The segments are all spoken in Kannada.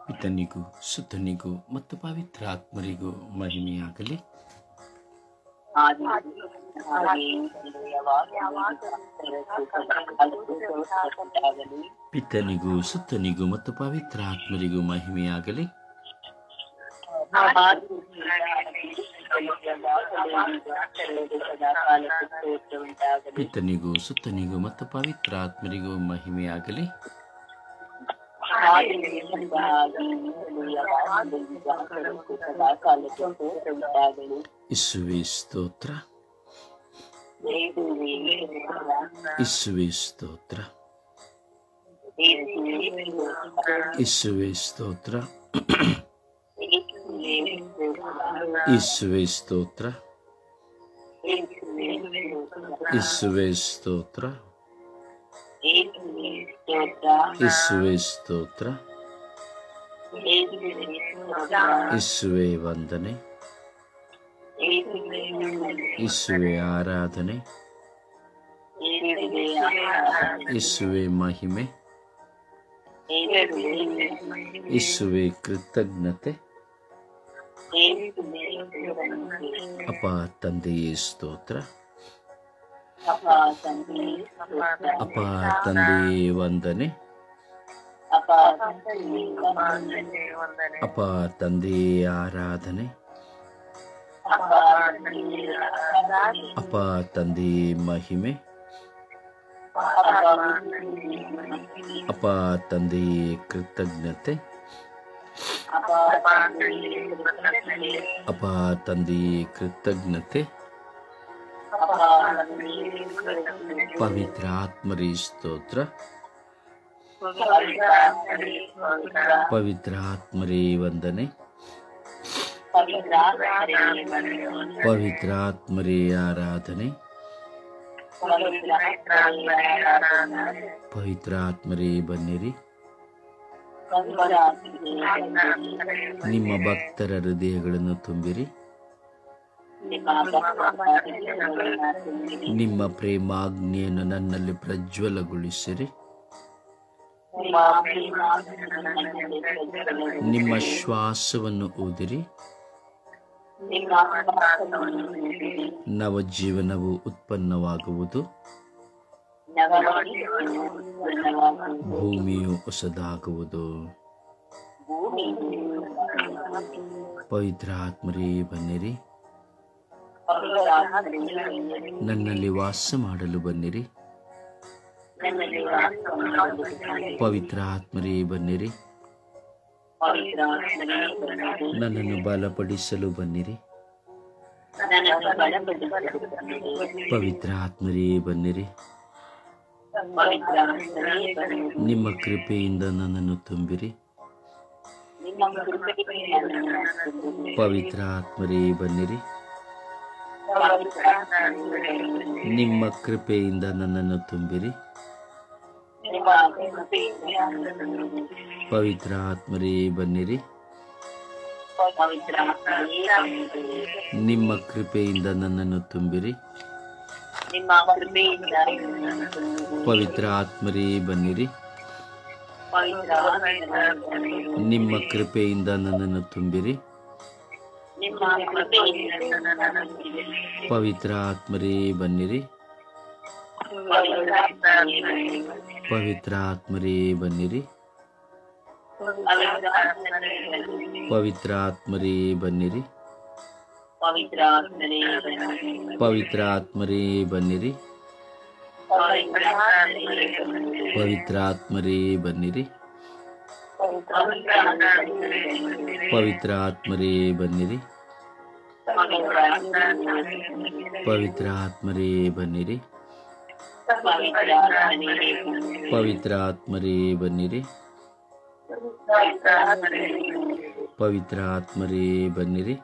ಪಿತನಿಗೂ ಸುತನಿಗೂ ಮತ್ತು ಪವಿತ್ರಾತ್ಮರಿಗೂ ಮಹಿಮೆಯಾಗಲಿ. ಪಿತನಿಗೂ ಸುತನಿಗೂ ಮತ್ತು ಪವಿತ್ರಾತ್ಮರಿಗೂ ಮಹಿಮೆಯಾಗಲಿ. ಪಿತನಿಗೂ ಸುತನಿಗೂ ಮತ್ತು ಪವಿತ್ರಾತ್ಮರಿಗೂ ಮಹಿಮೆಯಾಗಲಿ. ಯೇಸುವೇ ಸ್ತೋತ್ರ, ಯೇಸುವೇ ಸ್ತೋತ್ರ, ಯೇಸುವೇ ಸ್ತೋತ್ರ, ಯೇಸುವೇ ಸ್ತೋತ್ರ, ಯೇಸುವೇ ಸ್ತೋತ್ರ, ಯೇಸುವೇ ಸ್ತೋತ್ರ, ಯೇಸುವೇ ವಂದನೆ, ಯೇಸುವೇ ಆರಾಧನೆ, ಯೇಸುವೇ ಮಹಿಮೆ, ಯೇಸುವೇ ಕೃತಜ್ಞತೆ. ಅಪ್ಪ ತಂದೆಯೇ ಸ್ತೋತ್ರ, ಅಪ್ಪ ತಂದೆಯೇ ವಂದನೆ, ಅಪ್ಪ ತಂದೆಯೇ ಆರಾಧನೆ, ಅಪ್ಪ ತಂದೆಯೇ ಮಹಿಮೆ, ಅಪ್ಪ ತಂದೆಯೇ ಕೃತಜ್ಞತೆ, ಅಪ್ಪ ತಂದೆಯೇ ಕೃತಜ್ಞತೆ. ಪವಿತ್ರ ಆತ್ಮರೇ ಸ್ತೋತ್ರ, ಪವಿತ್ರ ಆತ್ಮರೇ ವಂದನೆ, ಪವಿತ್ರ ಆತ್ಮರೇ ಆರಾಧನೆ, ಪವಿತ್ರ ಆತ್ಮರೇ ಬನ್ನಿರಿ. ನಿಮ್ಮ ಭಕ್ತರ ಹೃದಯಗಳನ್ನು ತುಂಬಿರಿ. ನಿಮ್ಮ ಪ್ರೇಮಾಗ್ನಿಯನ್ನು ನನ್ನಲ್ಲಿ ಪ್ರಜ್ವಲಗೊಳಿಸಿರಿ. ನಿಮ್ಮ ಶ್ವಾಸವನ್ನು ಊದಿರಿ. ನವಜೀವನವು ಉತ್ಪನ್ನವಾಗುವುದು. ಭೂಮಿಯು ಹೊಸದಾಗುವುದು. ಪವಿತ್ರ ಆತ್ಮರೇ ಬನ್ನಿರಿ. ನನ್ನಲ್ಲಿ ವಾಸ ಮಾಡಲು ಬನ್ನಿರಿ. ಪವಿತ್ರ ಆತ್ಮರೇ ಬನ್ನಿರಿ. ನನ್ನನ್ನು ಬಲಪಡಿಸಲು ಬನ್ನಿರಿ. ಪವಿತ್ರ ಆತ್ಮರೇ ಬನ್ನಿರಿ. ನಿಮ್ಮ ಕೃಪೆಯಿಂದ ನನ್ನನ್ನು ತುಂಬಿರಿ. ಪವಿತ್ರ ಆತ್ಮರೇ ಬನ್ನಿರಿ. ನಿಮ್ಮ ಕೃಪೆಯಿಂದ ನನ್ನನ್ನು ತುಂಬಿರಿ. ಪವಿತ್ರ ಆತ್ಮರೇ ಬನ್ನಿರಿ. ನಿಮ್ಮ ಕೃಪೆಯಿಂದ ನನ್ನನ್ನು ತುಂಬಿರಿ. ಪವಿತ್ರ ಆತ್ಮರೇ ಬನ್ನಿರಿ. ನಿಮ್ಮ ಕೃಪೆಯಿಂದ ನನ್ನನ್ನು ತುಂಬಿರಿ. ಪವಿತ್ರ ಆತ್ಮರೇ ಬನ್ನಿರಿ. ಪವಿತ್ರ ಆತ್ಮರೇ ಬನ್ನಿರಿ. ಪವಿತ್ರ ಆತ್ಮರೇ ಬನ್ನಿರಿ. ಪವಿತ್ರ ಆತ್ಮರೇ ಬನ್ನಿರಿ. ಪವಿತ್ರ ಆತ್ಮರೇ ಬನ್ನಿರಿ. ಪವಿತ್ರ ಆತ್ಮರೇ ಬನ್ನಿರಿ. ಪವಿತ್ರ ಆತ್ಮರೇ ಬನ್ನಿರಿ. ಪವಿತ್ರ ಆತ್ಮರೇ ಬನ್ನಿರಿ. ಪವಿತ್ರ ಆತ್ಮರೇ ಬನ್ನಿರಿ.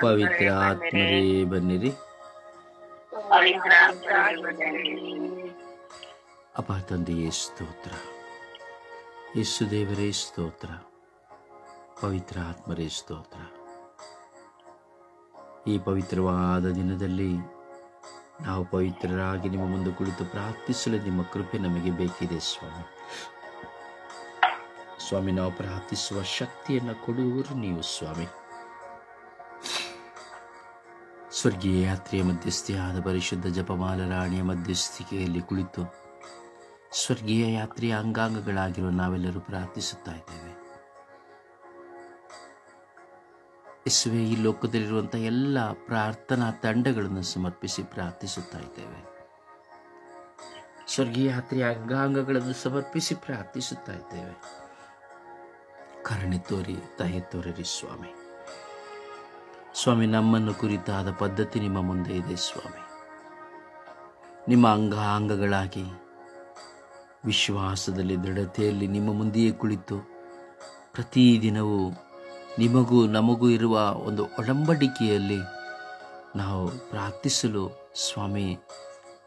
ಪವಿತ್ರ ಆತ್ಮರೇ ಬನ್ನಿರಿ. ಅಪ್ಪ ತಂದೆಯೇ ಸ್ತೋತ್ರ, ಯೇಸು ದೇವರೇ ಸ್ತೋತ್ರ, ಪವಿತ್ರ ಆತ್ಮರೇ ಸ್ತೋತ್ರ. ಈ ಪವಿತ್ರವಾದ ದಿನದಲ್ಲಿ ನಾವು ಪವಿತ್ರರಾಗಿ ನಿಮ್ಮ ಮುಂದೆ ಕುಳಿತು ಪ್ರಾರ್ಥಿಸಲು ನಿಮ್ಮ ಕೃಪೆ ನಮಗೆ ಬೇಕಿದೆ ಸ್ವಾಮಿ. ಸ್ವಾಮಿ, ನಾವು ಪ್ರಾರ್ಥಿಸುವ ಶಕ್ತಿಯನ್ನು ಕೊಡುವರು ನೀವು ಸ್ವಾಮಿ. ಸ್ವರ್ಗೀಯ ಯಾತ್ರೆಯ ಮಧ್ಯಸ್ಥೆಯಾದ ಪರಿಶುದ್ಧ ಜಪಮಾಲ ರಾಣಿಯ ಮಧ್ಯಸ್ಥಿಕೆಯಲ್ಲಿ ಕುಳಿತು ಸ್ವರ್ಗೀಯ ಯಾತ್ರೆಯ ಅಂಗಾಂಗಗಳಾಗಿರುವ ನಾವೆಲ್ಲರೂ ಪ್ರಾರ್ಥಿಸುತ್ತಾ ಇದ್ದೇವೆ. ಯೇಸುವೆ, ಈ ಲೋಕದಲ್ಲಿರುವಂಥ ಎಲ್ಲ ಪ್ರಾರ್ಥನಾ ತಂಡಗಳನ್ನು ಸಮರ್ಪಿಸಿ ಪ್ರಾರ್ಥಿಸುತ್ತಾ ಇದ್ದೇವೆ. ಸ್ವರ್ಗೀಯ ಯಾತ್ರೆಯ ಅಂಗಾಂಗಗಳನ್ನು ಸಮರ್ಪಿಸಿ ಪ್ರಾರ್ಥಿಸುತ್ತಾ ಇದ್ದೇವೆ. ಕರುಣೆ ತೋರಿ, ದಯೆ ತೋರಿರಿ ಸ್ವಾಮಿ. ಸ್ವಾಮಿ, ನಮ್ಮನ್ನು ಕುರಿತಾದ ಪದ್ಧತಿ ನಿಮ್ಮ ಮುಂದೆ ಇದೆ ಸ್ವಾಮಿ. ನಿಮ್ಮ ಅಂಗಾಂಗಗಳಾಗಿ ವಿಶ್ವಾಸದಲ್ಲಿ, ದೃಢತೆಯಲ್ಲಿ ನಿಮ್ಮ ಮುಂದೆಯೇ ಕುಳಿತು ಪ್ರತಿದಿನವೂ ನಿಮಗೂ ನಮಗೂ ಇರುವ ಒಂದು ಒಡಂಬಡಿಕೆಯಲ್ಲಿ ನಾವು ಪ್ರಾರ್ಥಿಸಲು ಸ್ವಾಮಿ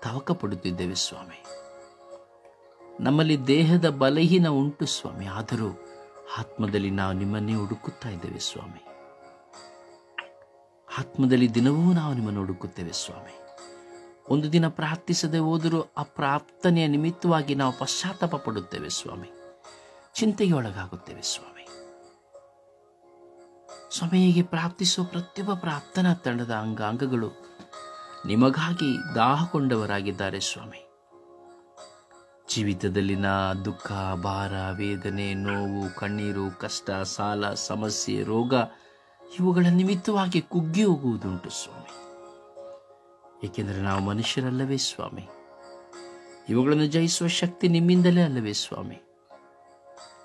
ತವಕ ಪಡುತ್ತಿದ್ದೇವೆ ಸ್ವಾಮಿ. ನಮ್ಮಲ್ಲಿ ದೇಹದ ಬಲಹೀನ ಉಂಟು ಸ್ವಾಮಿ, ಆದರೂ ಆತ್ಮದಲ್ಲಿ ನಾವು ನಿಮ್ಮನ್ನೇ ಹುಡುಕುತ್ತಾ ಇದ್ದೇವೆ ಸ್ವಾಮಿ. ಆತ್ಮದಲ್ಲಿ ದಿನವೂ ನಾವು ನಿಮ್ಮನ್ನು ಹುಡುಕುತ್ತೇವೆ ಸ್ವಾಮಿ. ಒಂದು ದಿನ ಪ್ರಾರ್ಥಿಸದೆ ಹೋದರೂ ಆ ಪ್ರಾರ್ಥನೆಯ ನಿಮಿತ್ತವಾಗಿ ನಾವು ಪಶ್ಚಾತ್ತಾಪ ಪಡುತ್ತೇವೆ ಸ್ವಾಮಿ. ಚಿಂತೆಗೆ ಒಳಗಾಗುತ್ತೇವೆ ಸ್ವಾಮಿ. ಸ್ವಾಮಿ, ಹೀಗೆ ಪ್ರಾರ್ಥಿಸುವ ಪ್ರತಿಯೊಬ್ಬ ಪ್ರಾರ್ಥನಾ ತಂಡದ ಅಂಗಾಂಗಗಳು ನಿಮಗಾಗಿ ದಾಹಗೊಂಡವರಾಗಿದ್ದಾರೆ ಸ್ವಾಮಿ. ಜೀವಿತದಲ್ಲಿನ ದುಃಖ, ಭಾರ, ವೇದನೆ, ನೋವು, ಕಣ್ಣೀರು, ಕಷ್ಟ, ಸಾಲ, ಸಮಸ್ಯೆ, ರೋಗ ಇವುಗಳ ನಿಮಿತ್ತವಾಗಿ ಕುಗ್ಗಿ ಹೋಗುವುದುಂಟು ಸ್ವಾಮಿ. ಏಕೆಂದರೆ ನಾವು ಮನುಷ್ಯರಲ್ಲವೇ ಸ್ವಾಮಿ. ಇವುಗಳನ್ನು ಜಯಿಸುವ ಶಕ್ತಿ ನಿಮ್ಮಿಂದಲೇ ಅಲ್ಲವೇ ಸ್ವಾಮಿ.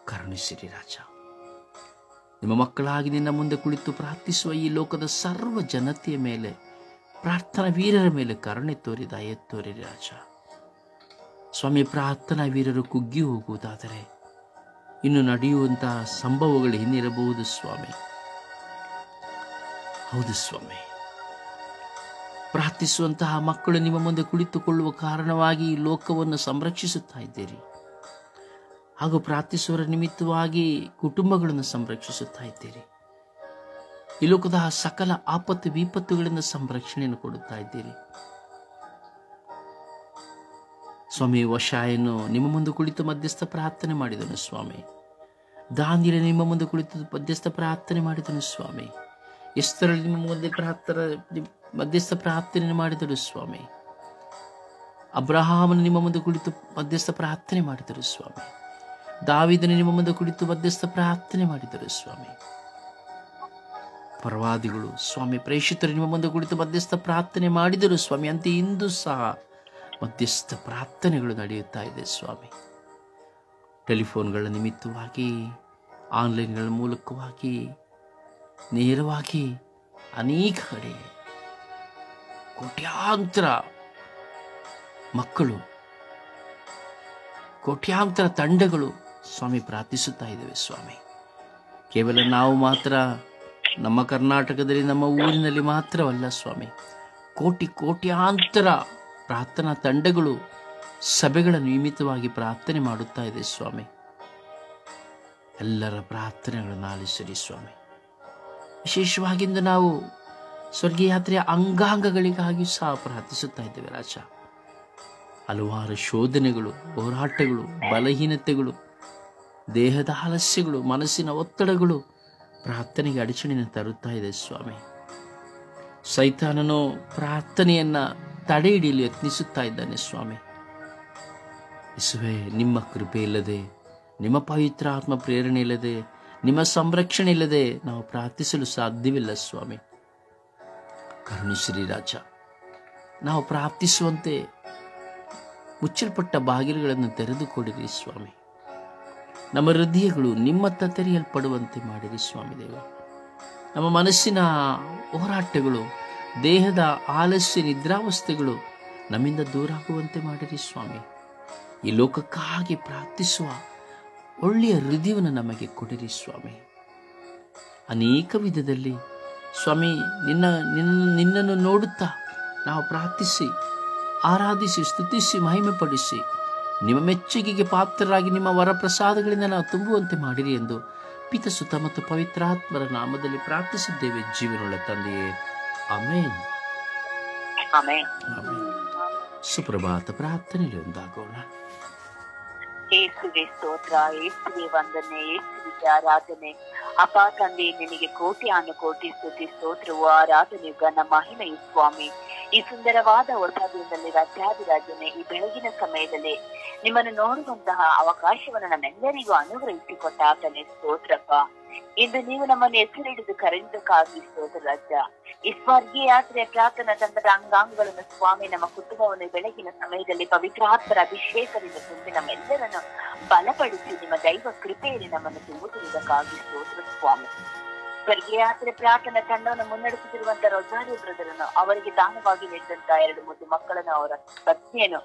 ಕರುಣಿಸಿರಿ ರಾಜ. ನಿಮ್ಮ ಮಕ್ಕಳಾಗಿ ನಿನ್ನ ಮುಂದೆ ಕುಳಿತು ಪ್ರಾರ್ಥಿಸುವ ಈ ಲೋಕದ ಸರ್ವ ಜನತೆಯ ಮೇಲೆ, ಪ್ರಾರ್ಥನಾ ವೀರರ ಮೇಲೆ ಕರುಣೆ ತೋರಿ, ದಯೆ ತೋರಿರಿ ರಾಜ. ಸ್ವಾಮಿ, ಪ್ರಾರ್ಥನಾ ವೀರರು ಕುಗ್ಗಿ ಹೋಗುವುದಾದರೆ ಇನ್ನು ನಡೆಯುವಂತಹ ಸಂಭವಗಳು ಇನ್ನಿರಬಹುದು ಸ್ವಾಮಿ. ಹೌದು ಸ್ವಾಮಿ, ಪ್ರಾರ್ಥಿಸುವಂತಹ ಮಕ್ಕಳು ನಿಮ್ಮ ಮುಂದೆ ಕುಳಿತುಕೊಳ್ಳುವ ಕಾರಣವಾಗಿ ಈ ಲೋಕವನ್ನು ಸಂರಕ್ಷಿಸುತ್ತಾ ಇದ್ದೀರಿ. ಹಾಗೂ ಪ್ರಾರ್ಥಿಸುವರ ನಿಮಿತ್ತವಾಗಿ ಕುಟುಂಬಗಳನ್ನು ಸಂರಕ್ಷಿಸುತ್ತಾ ಇದ್ದೀರಿ. ಈ ಲೋಕದ ಸಕಲ ಆಪತ್ತು ವಿಪತ್ತುಗಳಿಂದ ಸಂರಕ್ಷಣೆಯನ್ನು ಕೊಡುತ್ತಾ ಇದ್ದೀರಿ ಸ್ವಾಮಿ. ವಶಾಯನು ನಿಮ್ಮ ಮುಂದೆ ಕುಳಿತು ಮಧ್ಯಸ್ಥ ಪ್ರಾರ್ಥನೆ ಮಾಡಿದನು ಸ್ವಾಮಿ. ದಾನಿಯೇಲ ನಿಮ್ಮ ಮುಂದೆ ಕುಳಿತು ಮಧ್ಯಸ್ಥ ಪ್ರಾರ್ಥನೆ ಮಾಡಿದನು ಸ್ವಾಮಿ. ಎಸ್ತೇರಳು ನಿಮ್ಮ ಮುಂದೆ ಮಧ್ಯಸ್ಥ ಪ್ರಾರ್ಥನೆ ಮಾಡಿದರು ಸ್ವಾಮಿ. ಅಬ್ರಹಾಮನು ನಿಮ್ಮ ಮುಂದೆ ಕುಳಿತು ಮಧ್ಯಸ್ಥ ಪ್ರಾರ್ಥನೆ ಮಾಡಿದರು ಸ್ವಾಮಿ. ದಾವೀದನು ನಿಮ್ಮ ಮುಂದೆ ಕುಳಿತು ಮಧ್ಯಸ್ಥ ಪ್ರಾರ್ಥನೆ ಮಾಡಿದರು ಸ್ವಾಮಿ. ಪ್ರವಾದಿಗಳು ಸ್ವಾಮಿ, ಪ್ರೇಷಿತರು ನಿಮ್ಮ ಮುಂದೆ ಕುಳಿತು ಮಧ್ಯಸ್ಥ ಪ್ರಾರ್ಥನೆ ಮಾಡಿದರು ಸ್ವಾಮಿ. ಅಂತೆ ಇಂದು ಸಹ ಮಧ್ಯಸ್ಥ ಪ್ರಾರ್ಥನೆಗಳು ನಡೆಯುತ್ತಾ ಇದೆ ಸ್ವಾಮಿ. ಟೆಲಿಫೋನ್ಗಳ ನಿಮಿತ್ತವಾಗಿ, ಆನ್ಲೈನ್ಗಳ ಮೂಲಕವಾಗಿ, ನೇರವಾಗಿ ಅನೇಕ ಕಡೆ ಕೋಟ್ಯಾಂತರ ಮಕ್ಕಳು, ಕೋಟ್ಯಾಂತರ ತಂಡಗಳು ಸ್ವಾಮಿ ಪ್ರಾರ್ಥಿಸುತ್ತಾ ಇದ್ದೇವೆ ಸ್ವಾಮಿ. ಕೇವಲ ನಾವು ಮಾತ್ರ ನಮ್ಮ ಕರ್ನಾಟಕದಲ್ಲಿ, ನಮ್ಮ ಊರಿನಲ್ಲಿ ಮಾತ್ರವಲ್ಲ ಸ್ವಾಮಿ, ಕೋಟ್ಯಾಂತರ ಪ್ರಾರ್ಥನಾ ತಂಡಗಳು ಸಭೆಗಳ ನಿಯಮಿತವಾಗಿ ಪ್ರಾರ್ಥನೆ ಮಾಡುತ್ತಾ ಇದೆ ಸ್ವಾಮಿ. ಎಲ್ಲರ ಪ್ರಾರ್ಥನೆಗಳನ್ನು ಆಲಿಸಿರಿ ಸ್ವಾಮಿ. ವಿಶೇಷವಾಗಿಂದ ನಾವು ಸ್ವರ್ಗೀಯ ಯಾತ್ರೆಯ ಅಂಗಾಂಗಗಳಿಗಾಗಿ ಸಹ ಪ್ರಾರ್ಥಿಸುತ್ತಾ ಇದ್ದೇವೆ ರಾಜ. ಹಲವಾರು ಶೋಧನೆಗಳು, ಹೋರಾಟಗಳು, ಬಲಹೀನತೆಗಳು, ದೇಹದ ಆಲಸ್ಯಗಳು, ಮನಸ್ಸಿನ ಒತ್ತಡಗಳು ಪ್ರಾರ್ಥನೆಗೆ ಅಡಚಣೆಯನ್ನು ತರುತ್ತಾ ಇದೆ ಸ್ವಾಮಿ. ಸೈತಾನನು ಪ್ರಾರ್ಥನೆಯನ್ನ ತಡೆ ಹಿಡಿಯಲು ಯತ್ನಿಸುತ್ತಾ ಇದ್ದಾನೆ ಸ್ವಾಮಿ. ಯೇಸುವೇ, ನಿಮ್ಮ ಕೃಪೆ ಇಲ್ಲದೆ, ನಿಮ್ಮ ಪವಿತ್ರ ಆತ್ಮ ಪ್ರೇರಣೆ ಇಲ್ಲದೆ, ನಿಮ್ಮ ಸಂರಕ್ಷಣೆ ಇಲ್ಲದೆ ನಾವು ಪ್ರಾರ್ಥಿಸಲು ಸಾಧ್ಯವಿಲ್ಲ ಸ್ವಾಮಿ. ಕರುಣಿಸಿರಿ ರಾಜ. ನಾವು ಪ್ರಾರ್ಥಿಸುವಂತೆ ಮುಚ್ಚಲ್ಪಟ್ಟ ಬಾಗಿಲುಗಳನ್ನು ತೆರೆದುಕೊಡಿರಿ ಸ್ವಾಮಿ. ನಮ್ಮ ಹೃದಯಗಳು ನಿಮ್ಮತ್ತ ತೆರೆಯಲ್ಪಡುವಂತೆ ಮಾಡಿರಿ ಸ್ವಾಮಿ ದೇವ. ನಮ್ಮ ಮನಸ್ಸಿನ ಹೋರಾಟಗಳು, ದೇಹದ ಆಲಸ್ಯ, ನಿದ್ರಾವಸ್ಥೆಗಳು ನಮ್ಮಿಂದ ದೂರಾಗುವಂತೆ ಮಾಡಿರಿ ಸ್ವಾಮಿ. ಈ ಲೋಕಕ್ಕಾಗಿ ಪ್ರಾರ್ಥಿಸುವ ಒಳ್ಳೆಯ ಹೃದಯವನ್ನು ನಮಗೆ ಕೊಡಿರಿ ಸ್ವಾಮಿ. ಅನೇಕ ವಿಧದಲ್ಲಿ ಸ್ವಾಮಿ ನಿನ್ನನ್ನು ನೋಡುತ್ತಾ ನಾವು ಪ್ರಾರ್ಥಿಸಿ, ಆರಾಧಿಸಿ, ಸ್ತುತಿಸಿ, ಮಹಿಮೆಪಡಿಸಿ, ನಿಮ್ಮ ಮೆಚ್ಚುಗೆಗೆ ಪಾತ್ರರಾಗಿ ನಿಮ್ಮ ವರಪ್ರಸಾದಗಳಿಂದ ನಾವು ತುಂಬುವಂತೆ ಮಾಡಿರಿ ಎಂದು ಪಿತ, ಸುತ ಮತ್ತು ಪವಿತ್ರಾತ್ಮರ ನಾಮದಲ್ಲಿ ಪ್ರಾರ್ಥಿಸಿದ್ದೇವೆ ಜೀವನವುಳ್ಳ ತಂದೆಯೇ, ಆಮೆನ್. ಸುಪ್ರಭಾತ ಪ್ರಾರ್ಥನೆಯಲ್ಲಿ ಒಂದಾಗೋಣ. ಏಸುವೆ ಸ್ತೋತ್ರ, ಏಸುವೆ ವಂದನೆ, ಏಸುವಿಗೆ ಆರಾಧನೆ. ಅಪ್ಪ ತಂದೆ, ನಿನಗೆ ಕೋಟಿ ಸ್ತುತಿ, ಸ್ತೋತ್ರವು, ಆರಾಧನೆ, ಘನ ಮಹಿಮೆಯು ಸ್ವಾಮಿ. ಈ ಸುಂದರವಾದ ಹೊಸದಿನದಲ್ಲಿ ರಾಜ್ಯಾಧಿರಾಜನೇ, ಈ ಬೆಳಗಿನ ಸಮಯದಲ್ಲಿ ನಿಮ್ಮನ್ನು ನೋಡುವಂತಹ ಅವಕಾಶವನ್ನು ನಮ್ಮೆಲ್ಲರಿಗೂ ಅನುಗ್ರಹಿಸಿಕೊಟ್ಟ ಆತನೇ ಸ್ತೋತ್ರಪ್ಪ. ಇಂದು ನೀವು ನಮ್ಮನ್ನು ಹೆಸರಿಡಿದು ಕರೆಯುವುದಕ್ಕಾಗಿ ಸ್ತೋತ್ರ ರಾಜ. ಈ ಸ್ವರ್ಗೀಯ ಯಾತ್ರೆಯ ಪ್ರಾರ್ಥನಾ ತಂಡದ ಅಂಗಾಂಗಗಳನ್ನು ಸ್ವಾಮಿ, ನಮ್ಮ ಕುಟುಂಬವನ್ನು ಬೆಳಗಿನ ಸಮಯದಲ್ಲಿ ಪವಿತ್ರಾತ್ಮರ ಅಭಿಷೇಕದಿಂದ ತುಂಬಿ ನಮ್ಮೆಲ್ಲರನ್ನು ಬಲಪಡಿಸಿ ನಿಮ್ಮ ದೈವ ಕೃಪೆಯಲ್ಲಿ ನಮ್ಮನ್ನು ತುಂಬುತ್ತಿರುವುದಕ್ಕಾಗಿ ಸ್ತೋತ್ರ ಸ್ವಾಮಿ. ಸ್ವರ್ಗೀಯ ಯಾತ್ರೆ ಪ್ರಾರ್ಥನಾ ತಂಡವನ್ನು ಮುನ್ನಡೆಸುತ್ತಿರುವಂತಹ ರೊಜಾರಿಯೋ ಬ್ರದರನ್ನು, ಅವರಿಗೆ ದಾನವಾಗಿ ನೀಡಿದಂತ 2 ಮುದ್ದು ಮಕ್ಕಳನ್ನು, ಅವರ ಪತ್ನಿಯನ್ನು,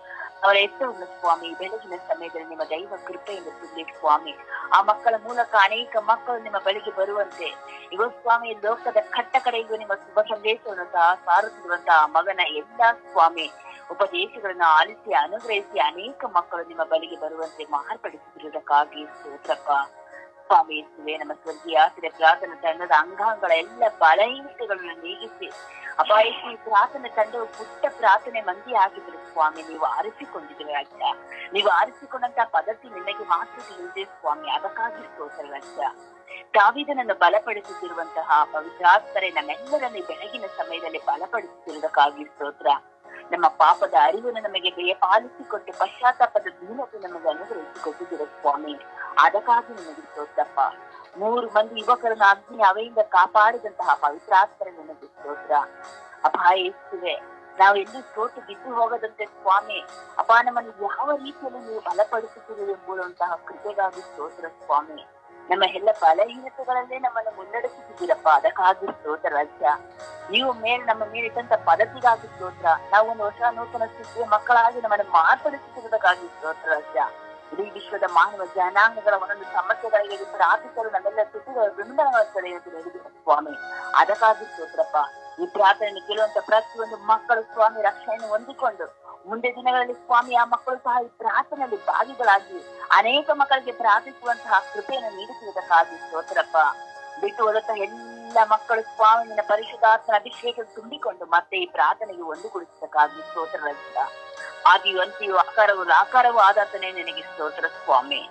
ಅವರ ಹೆಸರನ್ನು ಸ್ವಾಮಿ ಬೆಳಗಿನ ಸಮಯದಲ್ಲಿ ನಿಮ್ಮ ದೈವ ಕೃಪೆಯಿಂದ ತುಂಬಿ ಸ್ವಾಮಿ, ಆ ಮಕ್ಕಳ ಮೂಲಕ ಅನೇಕ ಮಕ್ಕಳು ನಿಮ್ಮ ಬಳಿಗೆ ಬರುವಂತೆ ಇವ ಸ್ವಾಮಿ, ಲೋಕದ ಕಟ್ಟ ಕಡೆಗೂ ನಿಮ್ಮ ಶುಭ ಸಂದೇಶವನ್ನು ಸಹ ಸಾರುತ್ತಿರುವಂತಹ ಮಗನ ಎಲ್ಲಾ ಸ್ವಾಮಿ ಉಪದೇಶಗಳನ್ನು ಆಲಿಸಿ ಅನುಗ್ರಹಿಸಿ ಅನೇಕ ಮಕ್ಕಳು ನಿಮ್ಮ ಬಳಿಗೆ ಬರುವಂತೆ ಮಾರ್ಪಡಿಸುತ್ತಿರುವುದಕ್ಕಾಗಿ ಸ್ತೋತ್ರಪ್ಪ ಸ್ವಾಮಿ. ಯೇಸುವೆ, ನಮ್ಮ ಸ್ವರ್ಗೀಯ ಯಾತ್ರೆ ಪ್ರಾರ್ಥನಾ ತಂಡದ ಅಂಗಾಂಗಗಳ ಎಲ್ಲ ಬಲಹೀನತೆಗಳನ್ನು ನೀಗಿಸಿ ಅಪಾಯಿಸಿ ಪ್ರಾರ್ಥನೆ ತಂಡವು ಪುಟ್ಟ ಪ್ರಾರ್ಥನೆ ಮಂದಿ ಆಗಿದ್ರು ಸ್ವಾಮಿ. ನೀವು ಆರಿಸಿಕೊಂಡಿದ್ದೀರಿ ರಾಜ. ನೀವು ಆರಿಸಿಕೊಂಡಂತಹ ಪದ್ಧತಿ ನಿಮಗೆ ಮಾತ್ರ ತಿಳಿದಿದೆ ಸ್ವಾಮಿ. ಅದಕ್ಕಾಗಿ ಸ್ತೋತ್ರ ರಾಜ. ದಾವೀದನನ್ನು ಬಲಪಡಿಸುತ್ತಿರುವಂತಹ ಪವಿತ್ರಾತ್ಮರೇ, ನಮ್ಮೆಲ್ಲರನ್ನು ಬೆಳಗಿನ ಸಮಯದಲ್ಲಿ ಬಲಪಡಿಸುತ್ತಿರುವುದಕ್ಕಾಗಿ ಸ್ತೋತ್ರ. ನಮ್ಮ ಪಾಪದ ಅರಿವನ್ನು ನಮಗೆ ದಯಪಾಲಿಸಿಕೊಟ್ಟು ಪಶ್ಚಾತ್ತಾಪದ ದೀನತೆ ನಮಗೆ ಅನುಗ್ರಹಿಸಿಕೊಟ್ಟಿದ್ದೀರ ಸ್ವಾಮಿ. ಅದಕ್ಕಾಗಿ ನಿಮಗೆ ಸ್ತೋತ್ರಪ್ಪ. 3 ಮಂದಿ ಯುವಕರನ್ನು ಅಗ್ನಿ ಅವೆಯಿಂದ ಕಾಪಾಡಿದಂತಹ ಪವಿತ್ರಾತ್ಮರ ನಿಮಗೆ ಸ್ತೋತ್ರ. ಅಪಾಯಿಸುವೆ ನಾವು ಎಲ್ಲಿ ಸೋತು ಬಿದ್ದು ಹೋಗದಂತೆ ಸ್ವಾಮಿ, ಅಪ್ಪ ನಮ್ಮನ್ನು ಯಾವ ರೀತಿಯಲ್ಲಿ ನೀವು ಬಲಪಡಿಸುತ್ತೀರಿ ಎಂಬುವಂತಹ ಕೃಪೆಗಾಗಿ ಸ್ತೋತ್ರ ಸ್ವಾಮಿ. ನಮ್ಮ ಎಲ್ಲ ಬಲಹೀನತೆಗಳಲ್ಲೇ ನಮ್ಮನ್ನು ಮುನ್ನಡೆಸುತ್ತಿದ್ದೀರಪ್ಪ. ಅದಕ್ಕಾಗಿ ಸ್ತೋತ್ರ ರಾಜ. ನೀವು ನಮ್ಮ ಮೇಲಿಟ್ಟಂತ ಪದ್ಧತಿಗಾಗಿ ಸ್ತೋತ್ರ. ನಾವು ಒಂದು ಹೊಸ ನೂತನ ಸ್ಥಿತಿಯ ಮಕ್ಕಳಾಗಿ ನಮ್ಮನ್ನು ಮಾರ್ಪಡಿಸುತ್ತಿರುವುದಕ್ಕಾಗಿ ಸ್ತೋತ್ರ ರಾಜ. ಇಡೀ ವಿಶ್ವದ ಮಾನವ ಜನಾಂಗಗಳ ಒಂದೊಂದು ಸಮಸ್ಯೆಗಳಿಗೆ ಪ್ರಾರ್ಥಿಸಲು ನಮ್ಮೆಲ್ಲ ಸ್ಥಿತಿಗಳ ಬೆಂಬಲಗೊಳಿಸಿದೆ ಸ್ವಾಮಿ. ಅದಕ್ಕಾಗಿ ಸ್ತೋತ್ರಪ್ಪ. ಈ ಪ್ರಾರ್ಥನೆ ಕೇಳುವಂತ ಪ್ರತಿಯೊಂದು ಮಕ್ಕಳು ಸ್ವಾಮಿ ರಕ್ಷಣೆಯನ್ನು ಹೊಂದಿಕೊಂಡು ಮುಂದೆ ದಿನಗಳಲ್ಲಿ ಸ್ವಾಮಿ ಆ ಮಕ್ಕಳು ಸಹ ಈ ಪ್ರಾರ್ಥನೆಯಲ್ಲಿ ಭಾಗಿಗಳಾಗಿ ಅನೇಕ ಮಕ್ಕಳಿಗೆ ಪ್ರಾರ್ಥಿಸುವಂತಹ ಕೃಪೆಯನ್ನು ನೀಡುತ್ತಿರುವುದಕ್ಕಾಗಿ ಸ್ತೋತ್ರಪ್ಪ. ಬಿಟ್ಟು ಹೋದಂತಹ ಎಲ್ಲ ಮಕ್ಕಳು ಸ್ವಾಮಿ ನಿನ್ನ ಪರಿಶುದ್ಧಾತ್ಮನ ಅಭಿಷೇಕ ತುಂಬಿಕೊಂಡು ಮತ್ತೆ ಈ ಪ್ರಾರ್ಥನೆಗೆ ಒಂದುಗೂಡಿಸುವುದಕ್ಕಾಗಿ ಸ್ತೋತ್ರ ರಚಿತ. ಆದಿಯು ಅಂತ್ಯವು ಆಕಾರವೂ ಆದಾತನೇ ನಿನಗೆ ಸ್ತೋತ್ರ ಸ್ವಾಮಿ.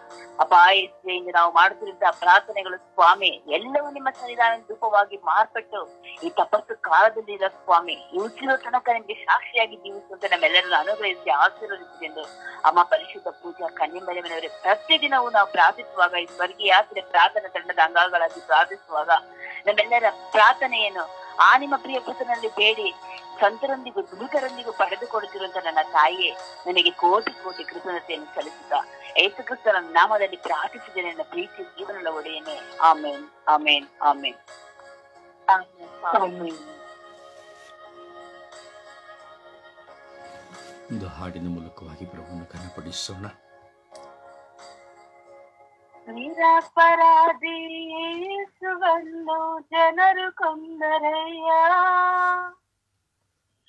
ಅಪಾಯಿಸಿಯಿಂದ ನಾವು ಮಾಡುತ್ತಿರುವಂತಹ ಪ್ರಾರ್ಥನೆಗಳು ಸ್ವಾಮಿ ಎಲ್ಲವೂ ನಿಮ್ಮ ಸನ್ನಿಧಾನ ಧೂಪವಾಗಿ ಮಾರ್ಪಟ್ಟು ಈ ತಪಸ್ಸು ಕಾಲದಲ್ಲಿ ಸ್ವಾಮಿ ಉಸಿರೋ ತನಕ ನಿಮಗೆ ಸಾಕ್ಷಿಯಾಗಿ ಜೀವಿಸುವಂತೆ ನಮ್ಮೆಲ್ಲರನ್ನು ಅನುಗ್ರಹಿಸಿ ಆಶೀರ್ವದಿಸಿದೆಂದು ಅಮ್ಮ ಪರಿಶುದ್ಧ ಪೂಜಾ ಕನ್ನಿಮಲೆಯವರೇ, ಪ್ರತಿದಿನವೂ ನಾವು ಪ್ರಾರ್ಥಿಸುವಾಗ ಈ ಸ್ವರ್ಗೀಯ ಯಾತ್ರೆ ಪ್ರಾರ್ಥನಾ ತಂಡದ ಅಂಗಗಳಾಗಿ ಪ್ರಾರ್ಥಿಸುವಾಗ ನಮ್ಮೆಲ್ಲರ ಪ್ರಾರ್ಥನೆಯನ್ನು ಆ ನಿಮ್ಮ ಪ್ರಿಯ ಪುತ್ರನಲ್ಲಿ ಬೇಡಿ ಸಂತರೊಂದಿಗೂ ದುಡುಕರೊಂದಿಗೂ ಪಡೆದುಕೊಡುತ್ತಿರುವಂತ ನನ್ನ ತಾಯಿಯೇ, ನನಗೆ ಕೋಟಿ ಕೃತಜ್ಞತೆಯನ್ನು ಸಲ್ಲಿಸುತ್ತಾ ಯೇಸು ಕ್ರಿಸ್ತನ ನಾಮದಲ್ಲಿ ಪ್ರಾರ್ಥಿಸಿದ್ದೇನೆ ನನ್ನ ಪ್ರೀತಿ ಜೀವನದ ಒಡೆಯನೇ. ಆಮೇನ್, ಆಮೇನ್, ಆಮೇನ್, ಆಮೇನ್. ಒಂದು ಹಾಡಿನ ಮೂಲಕವಾಗಿ ಪ್ರಭುವನ್ನು ಕನ್ನಪಡಿಸೋಣ. ನಿರಪರಾಧಿ ಯೇಸುವನ್ನು ಜನರು ಕೊಂದರಯ್ಯ,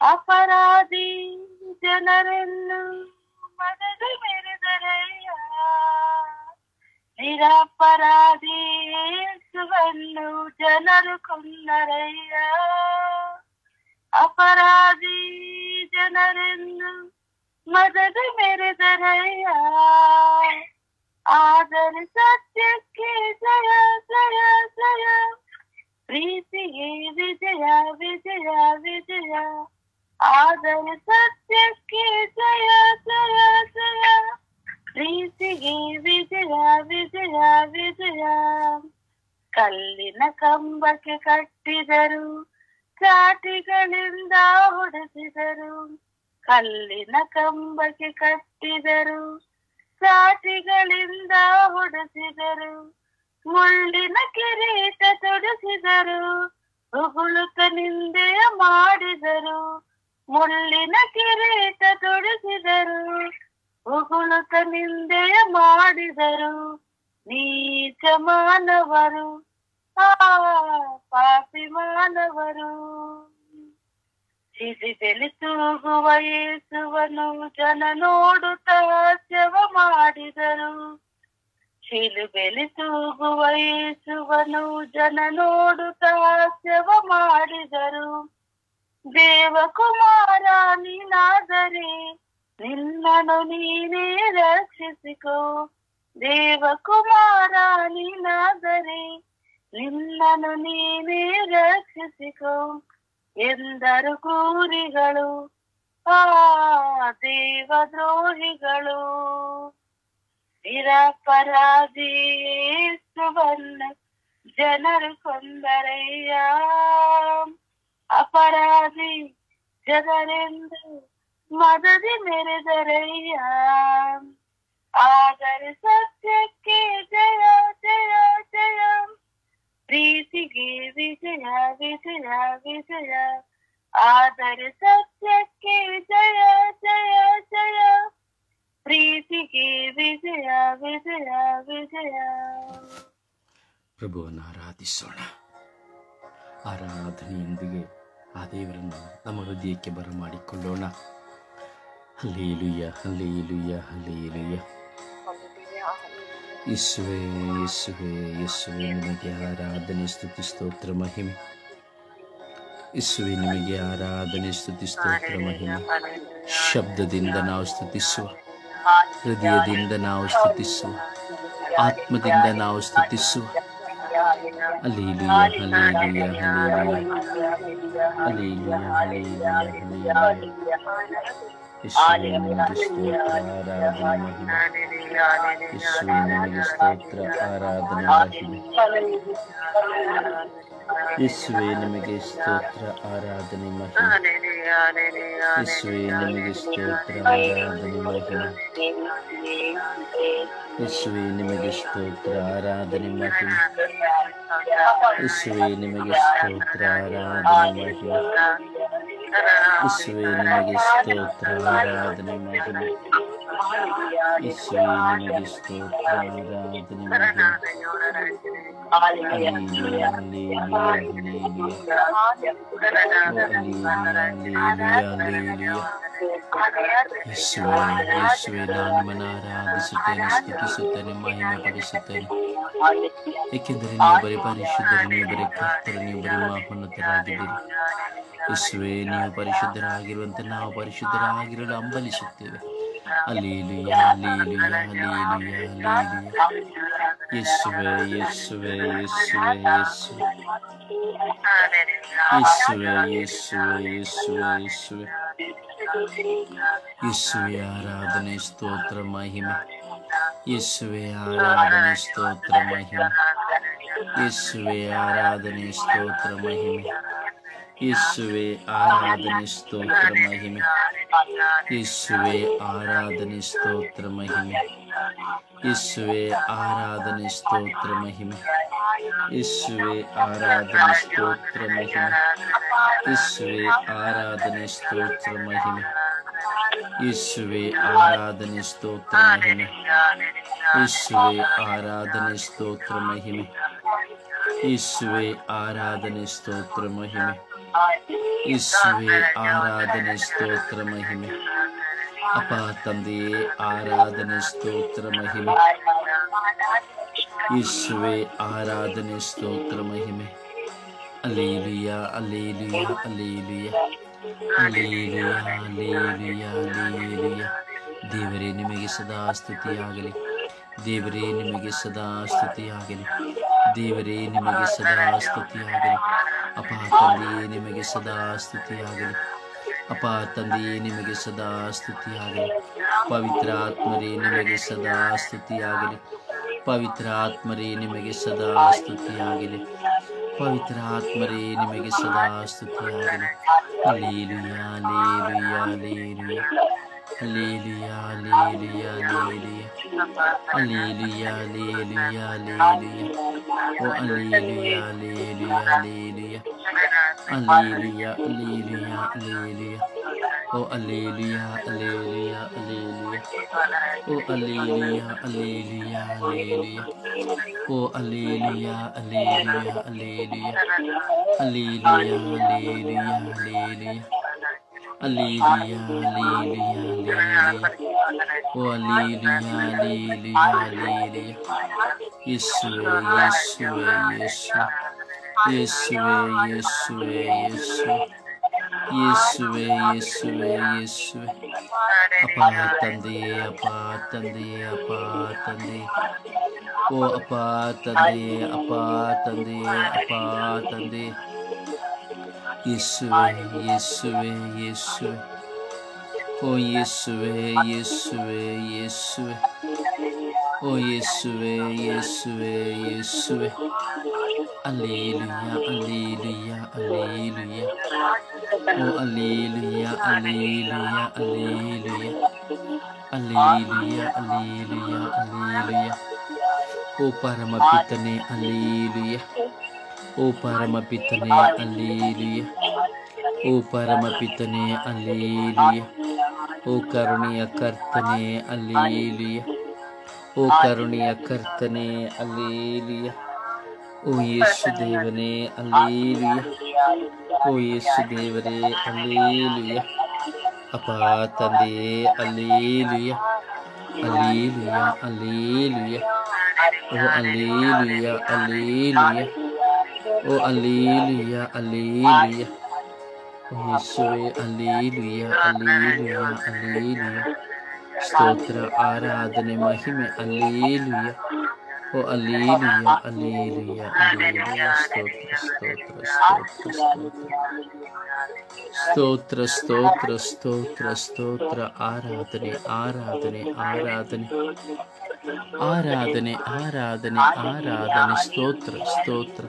ಅಪರಾಧಿ ಜನರನ್ನು ಮನದು ಮೆರೆದರಯ್ಯ. ನಿರಪರಾಧಿ ಯೇಸುವನ್ನು ಜನರು ಕೊಂದರಯ್ಯ, ಅಪರಾಧಿ ಜನರನ್ನು ಮನದು ಮೆರೆದರಯ್ಯ. ಆದರೆ ಸತ್ಯಕ್ಕೆ ಜಯ ಜಯ ಜಯ, ಪ್ರೀತಿಗೆ ವಿಜಯ ವಿಜಯ ವಿಜಯ. ಆದರೆ ಸತ್ಯಕ್ಕೆ ಜಯ ಜಯ ಜಯ, ಪ್ರೀತಿಗೆ ವಿಜಯ ವಿಜಯ ವಿಜಯ. ಕಲ್ಲಿನ ಕಂಬಕ್ಕೆ ಕಟ್ಟಿದರು, ಚಾಟಿಗಳಿಂದ ಹೊಡೆಸಿದರು. ಕಲ್ಲಿನ ಕಂಬಕ್ಕೆ ಕಟ್ಟಿದರು, ಚಾಟಿಗಳಿಂದ ಹೊಡೆಸಿದರು. ಮುಳ್ಳಿನ ಕಿರೀಟ ತೊಡಿಸಿದರು, ಉಗುಳುತ್ತ ನಿಂದೆಯ ಮಾಡಿದರು. ಮುಳ್ಳಿನ ಕಿರೀಟ ತೊಡಿಸಿದರು, ಉಗುಳುತ್ತ ನಿಂದೆಯ ಮಾಡಿದರು. ನೀಚ ಮಾನವರು, ಪಾಪಿ ಮಾನವರು. ಸಿಡಿದೆಲಿ ತೂಗುವ ಯೇಸುವನ್ನು ಜನ ನೋಡುತ್ತಾ ಹಾಸ್ಯವ ಮಾಡಿದರು. ಶಿಲುಬೆಲಿ ತೂಗುವ ಯೇಸುವನ್ನು ಜನ ನೋಡುತ್ತಾ ಹಾಸ್ಯವ ಮಾಡಿದರು. ದೇವಕುಮಾರ ನೀನಾದರೆ ನಿನ್ನನು ನೀನೇ ರಕ್ಷಿಸಿಕೋ ದೇವಕುಮಾರ ನೀನಾದರೆ ನಿನ್ನನು ನೀನೇ ರಕ್ಷಿಸಿಕೋ ಎಂದರು ಕ್ರೂರಿಗಳು ಆ ದೇವದ್ರೋಹಿಗಳು ನಿರಪರಾಧಿ ಯೇಸುವನ್ನ ಜನರು ಕೊಂದರಯ್ಯ ಅಪರಾಧಿ ಜನರೆಂದು ಮದದಿ ಮೆರೆದರಯ್ಯ ಆದರೆ ಸತ್ಯಕ್ಕೆ ಜಯ ಜಯ ಜಯ ಪ್ರೀತಿಗೆ ವಿಜಯ ವಿಜಯ ವಿಜಯ ಆದರೆ ಸತ್ಯಕ್ಕೆ ಜಯ ಜಯ ಜಯ ಪ್ರೀತಿಗೆ ವಿಜಯ ವಿಜಯ ವಿಜಯ. ಪ್ರಭುವನ್ನು ಆರಾಧಿಸೋಣ. ಆರಾಧನೆಯೊಂದಿಗೆ ಆ ದೇವರನ್ನು ನಮ್ಮ ಹೃದಯಕ್ಕೆ ಬರಮಾಡಿಕೊಳ್ಳೋಣ. Hallelujah hallelujah hallelujah. ಯೇಸುವೇ ಯೇಸುವೇ ಯೇಸುವೇ ನಿಮಗೆ ಆರಾಧನೆ ಸ್ತುತಿ ಸ್ತೋತ್ರ ಮಹಿಮೆ. ಯೇಸುವೇ ನಿಮಗೆ ಆರಾಧನೆ ಸ್ತುತಿ ಸ್ತೋತ್ರ ಮಹಿಮೆ. ಶಬ್ದದಿಂದ ನಾವು ಸ್ತುತಿಸುವ, ಹೃದಯದಿಂದ ನಾವು ಸ್ತುತಿಸುವ, ಆತ್ಮದಿಂದ ನಾವು ಸ್ತುತಿಸುವ. Hallelujah hallelujah hallelujah hallelujah hallelujah hallelujah. ಯೇಸುವೇ ನಿಮಗೆ ಸ್ತೋತ್ರ ಆರಾಧನೆ ಮಹಿಮೆ. ಯೇಸುವೇ ನಿಮಗೆ ಸ್ತೋತ್ರ ಆರಾಧನೆ ಮಹಿಮೆ. ಯೇಸುವೇ ನಿಮಗೆ ಸ್ತೋತ್ರ ಆರಾಧನೆ ಮಹಿಮೆ. ಯೇಸುವೇ ನಿಮಗೆ ಸ್ತೋತ್ರ ಆರಾಧನೆ ಮಹಿಮೆ. ಯೇಸುವೇ ನಿಮಗೆ ಸ್ತೋತ್ರ ಆರಾಧನೆ ಮಹಿಮೆ. ಯೇಸುವೇ ನಿಮಗೆ ಸ್ತೋತ್ರ ಆರಾಧನೆ ಮಹಿಮೆ. ಯೇಸುವೇ ನಿಮಗೆ ಸ್ತೋತ್ರ ಆರಾಧನೆ ಮಹಿಮೆ. ಯೇಸುವೇ ನಿಮಗೆ ಸ್ತೋತ್ರ ಆರಾಧನೆ ಮಹಿಮೆ. Hallelujah hallelujah hallelujah. ಯೇಸುವೇ ಯೇಸುವೇ ನಾನು ನಿಮ್ಮನ್ನು ಆರಾಧಿಸುತ್ತೇನೆ, ಸ್ತುತಿಸುತ್ತೇನೆ, ಮಹಿಮೆ ಪಡಿಸುತ್ತೇನೆ. ಏಕೆಂದರೆ ನೀವು ಬರೀ ಪರಿಶುದ್ಧರು, ನೀವು ಬರೀ ಕರ್ತರು, ನೀವು ಬರೀ ಮಹೋನ್ನತರಾಗಿದ್ದೀರಿ. ಯೇಸುವೇ ನೀವು ಪರಿಶುದ್ಧರಾಗಿರುವಂತೆ ನಾವು ಪರಿಶುದ್ಧರಾಗಿರಲು ಹಂಬಲಿಸುತ್ತೇವೆ. Hallelujah hallelujah hallelujah hallelujah. ಯೇಸುವೇ ಯೇಸುವೇ ಯೇಸುವೇ ಯೇಸುವೇ ಯೇಸುವೇ ಯೇಸುವೇ ಯೇಸುವೇ ಯೇಸುವೇ. ಯೇಸುವೇ ಆರಾಧನೆ ಸ್ತೋತ್ರ ಮಹಿಮೆ. ಯೇಸುವೇ ಆರಾಧನೆ ಸ್ತೋತ್ರ ಮಹಿಮೆ. ಯೇಸುವೇ ಆರಾಧನೆ ಸ್ತೋತ್ರ ಮಹಿಮೆ. ಯೇಸುವೇ ಆರಾಧನೆ ಸ್ತೋತ್ರ ಮಹಿಮೆ. ಯೇಸುವೇ ಆರಾಧನೆ ಸ್ತೋತ್ರ ಮಹಿಮೆ. ಯೇಸುವೇ ಆರಾಧನೆ ಸ್ತೋತ್ರ ಮಹಿಮೆ. ಯೇಸುವೇ ಆರಾಧನೆ ಸ್ತೋತ್ರ ಮಹಿಮೆ. ಯೇಸುವೇ ಆರಾಧನೆ ಸ್ತೋತ್ರ ಮಹಿಮೆ. ಯೇಸುವೇ ಆರಾಧನೆ ಸ್ತೋತ್ರ ಮಹಿಮೆ. ಯೇಸುವೇ ಆರಾಧನೆ ಸ್ತೋತ್ರ ಮಹಿಮೆ. ಯೇಸುವೇ ಆರಾಧನೆ ಸ್ತೋತ್ರ ಮಹಿಮೆ. ಯೇಸುವೇ ಆರಾಧನೆ ಸ್ತೋತ್ರ ಮಹಿಮೆ. ಅಪ್ಪ ತಂದೆಯೇ ಆರಾಧನೆ ಸ್ತೋತ್ರ ಮಹಿಮೆ. ಯೇಸುವೇ ಆರಾಧನೆ ಸ್ತೋತ್ರ ಮಹಿಮೆ. Hallelujah hallelujah hallelujah hallelujah hallelujah hallelujah. ದೇವರೇ ನಿಮಗೆ ಸದಾ ಸ್ತುತಿಯಾಗಲಿ. ದೇವರೇ ನಿಮಗೆ ಸದಾ ಸ್ತುತಿಯಾಗಲಿ. ದೇವರೇ ನಿಮಗೆ ಸದಾ ಸ್ತುತಿಯಾಗಲಿ. ಅಪ್ಪ ತಂದೆಯೇ ನಿಮಗೆ ಸದಾ ಸ್ತುತಿಯಾಗಲಿ. ಅಪ್ಪ ತಂದೆಯೇ ನಿಮಗೆ ಸದಾ ಸ್ತುತಿಯಾಗಲಿ. ಪವಿತ್ರ ಆತ್ಮರೇ ನಿಮಗೆ ಸದಾ ಸ್ತುತಿಯಾಗಲಿ. ಪವಿತ್ರ ಆತ್ಮರೇ ನಿಮಗೆ ಸದಾ ಸ್ತುತಿಯಾಗಲಿ. ಪವಿತ್ರ ಆತ್ಮರೇ ನಿಮಗೆ ಸದಾ ಸ್ತುತಿಯಾಗಲಿ. Hallelujah hallelujah hallelujah hallelujah hallelujah hallelujah hallelujah hallelujah. ಓ hallelujah hallelujah hallelujah hallelujah hallelujah hallelujah. ಓ ಹಲ್ಲೇಲೂಯ ಹಲ್ಲೇಲೂಯ ಹಲ್ಲೇಲೂಯ. ಓ ಹಲ್ಲೇಲೂಯ ಹಲ್ಲೇಲೂಯ ಹಲ್ಲೇಲೂಯ. ಓ hallelujah hallelujah hallelujah hallelujah hallelujah hallelujah. Hallelujah hallelujah hallelujah. ಓ ಹಲ್ಲೇಲೂಯ ಹಲ್ಲೇಲೂಯ ಹಲ್ಲೇಲೂಯ. ಯೇಸುವೇ ಯೇಸುವೇ ಯೇಸುವೇ ಯೇಸುವೇ ಯೇಸುವೇ ಯೇಸುವೇ ಯೇಸುವೆ ಯೇಸುವೆ ಯೇಸುವೆ. ಅಪ್ಪ ತಂದೆಯೇ, ಅಪ್ಪ ತಂದೆಯೇ, ಅಪ್ಪ ತಂದೆ. ಓ ಅಪ್ಪ ತಂದೆಯೇ, ಅಪ್ಪ ತಂದೆಯೇ, ಅಪ್ಪ ತಂದೆ. ಯೇಸುವೆ ಯೇಸುವೆ ಯೇಸುವೆ. ಓ ಯೇಸುವೆ ಯೇಸುವೆ ಯೇಸುವೆ. ಓ ಯೇಸುವೆ ಯೇಸುವೆ ಯೇಸುವೆ. Alleluia, alleluia, alleluia. Oh alleluia, alleluia, alleluia. Alleluia, alleluia, alleluia. Oh ಪರಮಪಿತನೇ alleluia. Oh ಪರಮಪಿತನೇ alleluia. Oh ಪರಮಪಿತನೇ alleluia. Oh ಕರುಣೆಯ ಕರ್ತನೇ alleluia. Oh ಕರುಣೆಯ ಕರ್ತನೇ alleluia. ಓ ಯೇಸು ದೇವನೇ alleluia. ಓ ಯೇಸು ದೇವರೇ alleluia. ಅಪ್ಪ ತಂದೆಯೇ alleluia, alleluia, alleluia. ಓ alleluia, alleluia. ಓ alleluia, alleluia. ಓ ಯೇಸುವೇ alleluia, alleluia, alleluia. ಸ್ತೋತ್ರ, ಆರಾಧನೆ, ಮಹಿಮೆ alleluia. ಓ alleluia, alleluia, alleluia. ಸ್ತೋತ್ರ ಸ್ತೋತ್ರ ಸ್ತೋತ್ರ ಸ್ತೋತ್ರ ಸ್ತೋತ್ರ ಸ್ತೋತ್ರ. ಆರಾಧನೆ ಆರಾಧನೆ ಆರಾಧನೆ ಆರಾಧನೆ ಆರಾಧನೆ ಆರಾಧನೆ. ಸ್ತೋತ್ರ ಸ್ತೋತ್ರ.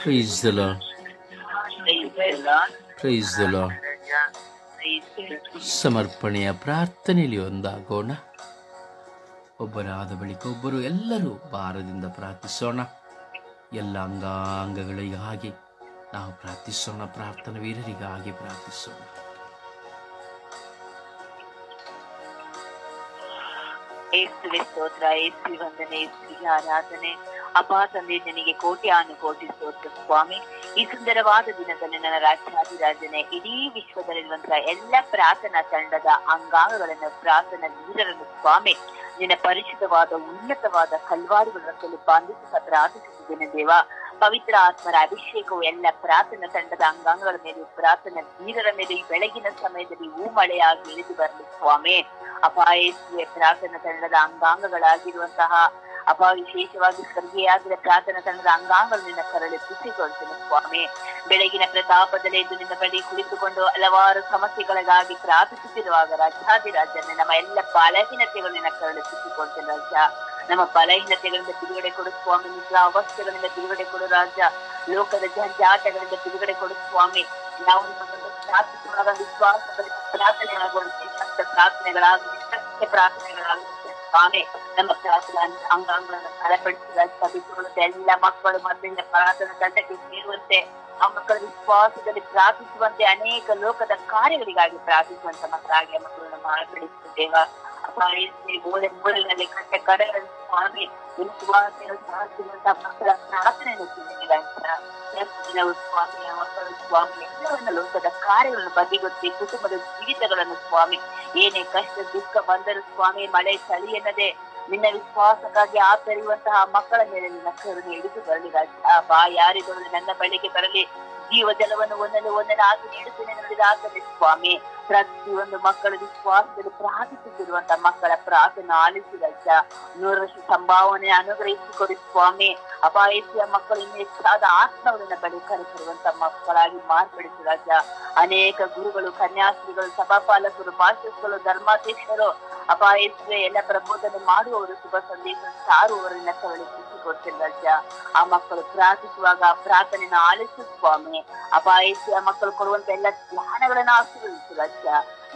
Praise the Lord. Praise the Lord. ಸಮರ್ಪಣೆಯ ಪ್ರಾರ್ಥನೆಯಲ್ಲಿ ಒಂದಾಗೋಣ. ಒಬ್ಬರಾದ ಬಳಿಕ ಒಬ್ಬರು ಎಲ್ಲರೂ ಭಾರದಿಂದ ಪ್ರಾರ್ಥಿಸೋಣ. ಎಲ್ಲ ಅಂಗಾಂಗಗಳಿಗಾಗಿ ನಾವು ಪ್ರಾರ್ಥಿಸೋಣ. ಪ್ರಾರ್ಥನಾ ವೀರರಿಗಾಗಿ ಪ್ರಾರ್ಥಿಸೋಣ. ಯೇಸುವೆ ಸ್ತೋತ್ರ, ಯೇಸುವೆ ವಂದನೆ, ಯೇಸುವಿಗೆ ಆರಾಧನೆ. ಅಪ್ಪ ತಂದೆ, ನಿನಗೆ ಕೋಟಿ ಅನುಕೋಟಿ ಸ್ತೋತ್ರ ಸ್ವಾಮಿ. ಈ ಸುಂದರವಾದ ದಿನದಲ್ಲಿ ನನ್ನ ರಾಜ್ಯಾಧಿರಾಜನೆ, ಇಡೀ ವಿಶ್ವದಲ್ಲಿರುವಂತಹ ಎಲ್ಲ ಪ್ರಾರ್ಥನಾ ತಂಡದ ಅಂಗಾಂಗಗಳನ್ನು, ಪ್ರಾರ್ಥನಾ ವೀರರನ್ನು ಸ್ವಾಮಿ ನಿನ್ನ ಪರಿಶುದ್ಧವಾದ ಉನ್ನತವಾದ ಕಲ್ವಾರಿಗಳನ್ನು ಬಾಂಧಿಸುತ್ತಾ ಪ್ರಾರ್ಥಿಸುತ್ತಿದ್ದೇನೆ ದೇವ. ಪವಿತ್ರ ಆತ್ಮರ ಅಭಿಷೇಕವು ಎಲ್ಲ ಪ್ರಾರ್ಥನಾ ತಂಡದ ಅಂಗಾಂಗಗಳ ಮೇಲೆ, ಪ್ರಾರ್ಥನಾ ವೀರರ ಮೇಲೆ ಈ ಬೆಳಗಿನ ಸಮಯದಲ್ಲಿ ಮಳೆಯಾಗಿ ಇಳಿದು ಬರಲಿ ಸ್ವಾಮಿ. ಅಪಾಯಸುವೆ ಪ್ರಾರ್ಥನಾ ತಂಡದ ಅಂಗಾಂಗಗಳಾಗಿರುವಂತಹ ವಿಶೇಷವಾಗಿ ಸ್ವರ್ಗೀಯಾಗಿರುವ ಪ್ರಾರ್ಥನಾ ತಂಡದ ಅಂಗಾಂಗಗಳು ನಿನ್ನ ಕರಳಿ ತುಸಿಗೊಳ್ತೇನೆ ಸ್ವಾಮಿ. ಬೆಳಗಿನ ಪ್ರತಾಪದಲ್ಲಿ ಎದ್ದು ನಿನ್ನ ಬಳಿ ಕುಳಿತುಕೊಂಡು ಹಲವಾರು ಸಮಸ್ಯೆಗಳಿಗಾಗಿ ಪ್ರಾರ್ಥಿಸುತ್ತಿರುವಾಗ ರಾಜ್ಯಾಧಿರಾಜನೇ, ನಮ್ಮ ಎಲ್ಲ ಬಲಹೀನತೆಗಳು ನಿನ್ನ ಕರಳಿ ತುಸಿಕೊಳ್ತೇನೆ ರಾಜ. ನಮ್ಮ ಬಲಹೀನತೆಗಳಿಂದ ಬಿಡುಗಡೆ ಕೊಡು ಸ್ವಾಮಿ. ನಿದ್ರಾ ಅವಸ್ಥೆಗಳಿಂದ ಬಿಡುಗಡೆ ಕೊಡು ರಾಜ. ಲೋಕದ ಜಂಜಾಟಗಳಿಂದ ಬಿಡುಗಡೆ ಕೊಡು ಸ್ವಾಮಿ. ನಾವು ನಿಮ್ಮನ್ನು ಪ್ರಾರ್ಥಿಸುವಾಗ ವಿಶ್ವಾಸದಲ್ಲಿ ಪ್ರಾರ್ಥನೆಗಳಾಗುವಂತೆ ಪ್ರಾರ್ಥನೆಗಳಾಗುತ್ತೆ ಪ್ರಾರ್ಥನೆಗಳಾಗುತ್ತೆ ಸ್ವಾಮಿ. ನಮ್ಮ ಪ್ರಾರ್ಥನಾ ಅಂಗಾಂಗಗಳನ್ನು ಬಲಪಡಿಸುವಂತೆ ಎಲ್ಲ ಮಕ್ಕಳು ಮೊದಲಿನ ಪ್ರಾರ್ಥನಾ ತಂಡಕ್ಕೆ ಸೇರುವಂತೆ, ಆ ಮಕ್ಕಳ ವಿಶ್ವಾಸದಲ್ಲಿ ಪ್ರಾರ್ಥಿಸುವಂತೆ, ಅನೇಕ ಲೋಕದ ಕಾರ್ಯಗಳಿಗಾಗಿ ಪ್ರಾರ್ಥಿಸುವಂತ ಮಕ್ಕಳಾಗಿ ಮಕ್ಕಳನ್ನು ಮಾರ್ಪಡಿಸುತ್ತೇವ. ಮೂಲೆ ಮೂಲೆಯಲ್ಲಿ ಕಟ್ಟ ಕಡೆಗಳನ್ನು ಸ್ವಾಮಿ ವಿಶ್ವಾಸವಂತ ಮಕ್ಕಳ ಪ್ರಾರ್ಥನೆಯನ್ನು ಸ್ವಾಮಿ. ಮಕ್ಕಳು ಸ್ವಾಮಿ ಎಲ್ಲವನ್ನ ಲೋಕದ ಕಾರ್ಯಗಳನ್ನು ಬದಿಗೊತ್ತಿ ಕುಟುಂಬದ ಜೀವಿತಗಳನ್ನು ಸ್ವಾಮಿ, ಏನೇ ಕಷ್ಟ ದುಃಖ ಬಂದರೂ ಸ್ವಾಮಿ, ಮಳೆ ಚಳಿ ಎನ್ನದೆ ನಿನ್ನ ವಿಶ್ವಾಸಕ್ಕಾಗಿ ಆತರಿಯುವಂತಹ ಮಕ್ಕಳ ಮೇಲೆ ನಿನ್ನ ಕರುಣೆ ಹಿಡಿದು ಬರಲಿ ರಾಜ. ಯಾರಿಗೂ ನನ್ನ ಬಳಿಗೆ ಬರಲಿ, ಜೀವ ಜಲವನ್ನು ಒಂದನ್ನು ಆಗಿ ನೀಡುತ್ತೇನೆ ನುಡಿದಾಗಲಿ ಸ್ವಾಮಿ. ಪ್ರತಿಯೊಂದು ಮಕ್ಕಳ ವಿಶ್ವಾಸದಲ್ಲಿ ಪ್ರಾರ್ಥಿಸುತ್ತಿರುವಂತಹ ಮಕ್ಕಳ ಪ್ರಾರ್ಥನೆ ಆಲಿಸಿ ರಾಜ. 100 ವರ್ಷ ಸಂಭಾವನೆ ಅನುಗ್ರಹಿಸಿಕೊಡಿ ಸ್ವಾಮಿ. ಅಪಾಯಸಿಯ ಮಕ್ಕಳು ಇನ್ನು ಹೆಚ್ಚಾದ ಆತ್ಮಗಳನ್ನ ಬಳಿ ಕರೆಸಿರುವಂತಹ ಮಕ್ಕಳಾಗಿ ಮಾರ್ಪಡಿಸಿ ರಾಜ. ಅನೇಕ ಗುರುಗಳು, ಕನ್ಯಾಸ್ತ್ರೀಗಳು, ಸಭಾಪಾಲಕರು, ಪಾಸ್ಟರ್ಗಳು, ಧರ್ಮಾಧ್ಯಕ್ಷರು, ಅಪಾಯಸಿಯ ಎಲ್ಲ ಪ್ರಬೋಧನೆ ಮಾಡುವವರು, ಶುಭ ಸಂದೇಶ ಸಾರುವವರನ್ನ ಕಳಿಸಿಕೊಡ್ತೇನೆ ರಾಜ. ಆ ಮಕ್ಕಳು ಪ್ರಾರ್ಥಿಸುವಾಗ ಪ್ರಾರ್ಥನೆಯನ್ನು ಆಲಿಸು ಸ್ವಾಮಿ. ಅಪಾಯಸಿಯ ಮಕ್ಕಳು ಕೊಡುವಂತ ಎಲ್ಲ ಜ್ಞಾನಗಳನ್ನ ಆಶೀರ್ವದಿಸು ರಾಜ.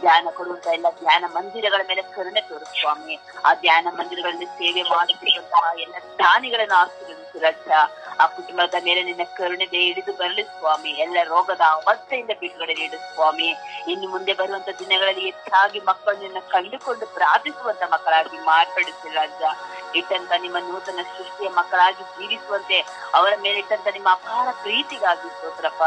ಧ್ಯಾನ ಕೊಡುವಂತ ಎಲ್ಲ ಧ್ಯಾನ ಮಂದಿರಗಳ ಮೇಲೆ ಕರುಣೆ ತೋರು ಸ್ವಾಮಿ. ಆ ಧ್ಯಾನ ಮಂದಿರಗಳಲ್ಲಿ ಸೇವೆ ಮಾಡುತ್ತಿರುವಂತಹ ಎಲ್ಲ ದಾನಿಗಳನ್ನ ಆಶೀರ್ವದಿಸು ರಾಜ. ಆ ಕುಟುಂಬದ ಮೇಲೆ ನಿನ್ನ ಕರುಣೆ ಹಿಡಿದು ಬರಲಿ ಸ್ವಾಮಿ. ಎಲ್ಲ ರೋಗದ ಅವಸ್ಥೆಯಿಂದ ಬಿಡುಗಡೆ ನೀಡು ಸ್ವಾಮಿ. ಇನ್ನು ಮುಂದೆ ಬರುವಂತ ದಿನಗಳಲ್ಲಿ ಹೆಚ್ಚಾಗಿ ಮಕ್ಕಳು ನಿನ್ನ ಕಂಡುಕೊಂಡು ಪ್ರಾರ್ಥಿಸುವಂತ ಮಕ್ಕಳಾಗಿ ಮಾರ್ಪಡಿಸಿ ರಾಜ. ಇಟ್ಟಂತ ನಿಮ್ಮ ನೂತನ ಸೃಷ್ಟಿಯ ಮಕ್ಕಳಾಗಿ ಜೀವಿಸುವಂತೆ ಅವರ ಮೇಲೆ ಇಟ್ಟಂತ ನಿಮ್ಮ ಅಪಾರ ಪ್ರೀತಿಗಾಗಿ ಸ್ತೋತ್ರಪ್ಪ.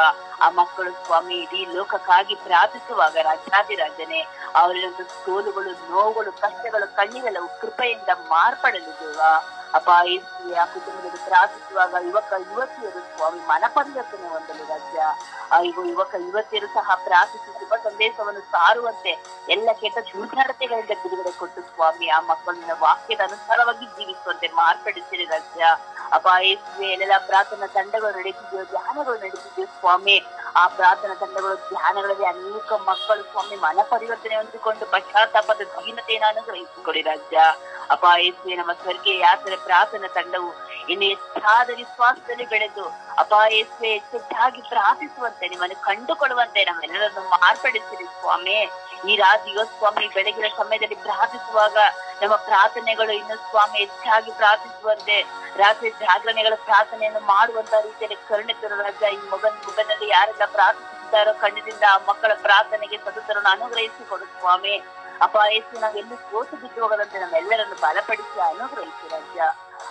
ಆ ಮಕ್ಕಳು ಸ್ವಾಮಿ ಇಡೀ ಲೋಕಕ್ಕಾಗಿ ಪ್ರಾರ್ಥಿಸುವಾಗ ರಾಜಾದಿರಾಜನೇ, ಅವರಿಗೊಂದು ಸೋಲುಗಳು, ನೋವುಗಳು, ಕಷ್ಟಗಳು, ಕಣ್ಣೀರೆಲ್ಲವೂ ಕೃಪೆಯಿಂದ ಮಾರ್ಪಡಲು ದೇವ. ಅಪ್ಪ ಯೇಸುವೆ, ಆ ಕುಟುಂಬದಲ್ಲಿ ಪ್ರಾರ್ಥಿಸುವಾಗ ಯುವಕ ಯುವತಿಯರು ಸ್ವಾಮಿ ಮನ ಪರಿವರ್ತನೆ ಹೊಂದಲು ರಾಜ್ಯ. ಯುವಕ ಯುವತಿಯರು ಸಹ ಪ್ರಾರ್ಥಿಸಿ ಶುಭ ಸಂದೇಶವನ್ನು ಸಾರುವಂತೆ ಎಲ್ಲ ಕೆಟ್ಟ ದುರ್ನಡತೆಗಳಿಂದ ಬಿಡುಗಡೆ ಕೊಟ್ಟು ಸ್ವಾಮಿ ಆ ಮಕ್ಕಳನ್ನ ವಾಕ್ಯದ ಅನುಸಾರವಾಗಿ ಜೀವಿಸುವಂತೆ ಮಾರ್ಪಡಿಸಿರಿ ರಾಜ್ಯ. ಅಪ್ಪ ಯೇಸುವೆ, ಎಲ್ಲೆಲ್ಲ ಪ್ರಾರ್ಥನಾ ತಂಡಗಳು ನಡೆಸಿದ್ಯೋ, ಧ್ಯಾನಗಳು ನಡೆಸಿದ್ಯೋ ಸ್ವಾಮಿ, ಆ ಪ್ರಾರ್ಥನಾ ತಂಡಗಳು ಧ್ಯಾನಗಳಲ್ಲಿ ಅನೇಕ ಮಕ್ಕಳು ಸ್ವಾಮಿ ಮನ ಪರಿವರ್ತನೆ ಹೊಂದಿಕೊಂಡು ಪಶ್ಚಾತ್ತಾಪದ ದೀನತೆಯನ್ನು ಅನುಗ್ರಹಿಸಿಕೊಡಿ ರಾಜ್ಯ. ಅಪ್ಪ ಯೇಸುವೆ, ನಮ್ಮ ಸ್ವರ್ಗೀಯ ಯಾತ್ರೆ ಪ್ರಾರ್ಥನಾ ತಂಡವು ಇನ್ನು ಹೆಚ್ಚಾದ ವಿಶ್ವಾಸದಲ್ಲಿ ಬೆಳೆದು ಅಪ್ಪ ಯೇಸುವೆ ಹೆಚ್ಚಾಗಿ ಪ್ರಾರ್ಥಿಸುವಂತೆ, ನಿಮ್ಮನ್ನು ಕಂಡುಕೊಳ್ಳುವಂತೆ ನಮ್ಮೆಲ್ಲರನ್ನು ಮಾರ್ಪಡಿಸಿರಿ ಸ್ವಾಮಿ. ಈ ರಾತ್ರಿಯೋ ಸ್ವಾಮಿ ಬೆಳಗಿನ ಸಮಯದಲ್ಲಿ ಪ್ರಾರ್ಥಿಸುವಾಗ ನಮ್ಮ ಪ್ರಾರ್ಥನೆಗಳು ಇನ್ನು ಸ್ವಾಮಿ ಹೆಚ್ಚಾಗಿ ಪ್ರಾರ್ಥಿಸುವಂತೆ, ರಾತ್ರಿ ಜಾಗರಣೆಗಳ ಪ್ರಾರ್ಥನೆಯನ್ನು ಮಾಡುವಂತ ರೀತಿಯಲ್ಲಿ ಕರುಣೆ ತರೋ ರಾಜ್ಯ. ಈ ಮುಖದಲ್ಲಿ ಯಾರೆಲ್ಲ ಪ್ರಾರ್ಥಿಸುತ್ತಾರೋ ಕಣ್ಣಿನಿಂದ ಆ ಮಕ್ಕಳ ಪ್ರಾರ್ಥನೆಗೆ ಸದುತ್ತರನ್ನು ಅನುಗ್ರಹಿಸಿಕೊಡು ಸ್ವಾಮಿ. ಅಪ್ಪ ಯೇಸು, ನಾವೆಲ್ಲೂ ಸೋತು ಬಿದ್ದು ಹೋಗದಂತೆ ನಮ್ಮೆಲ್ಲರನ್ನು ಬಲಪಡಿಸಿ ಅನುಗ್ರಹಿಸಿ ರಾಜ್ಯ.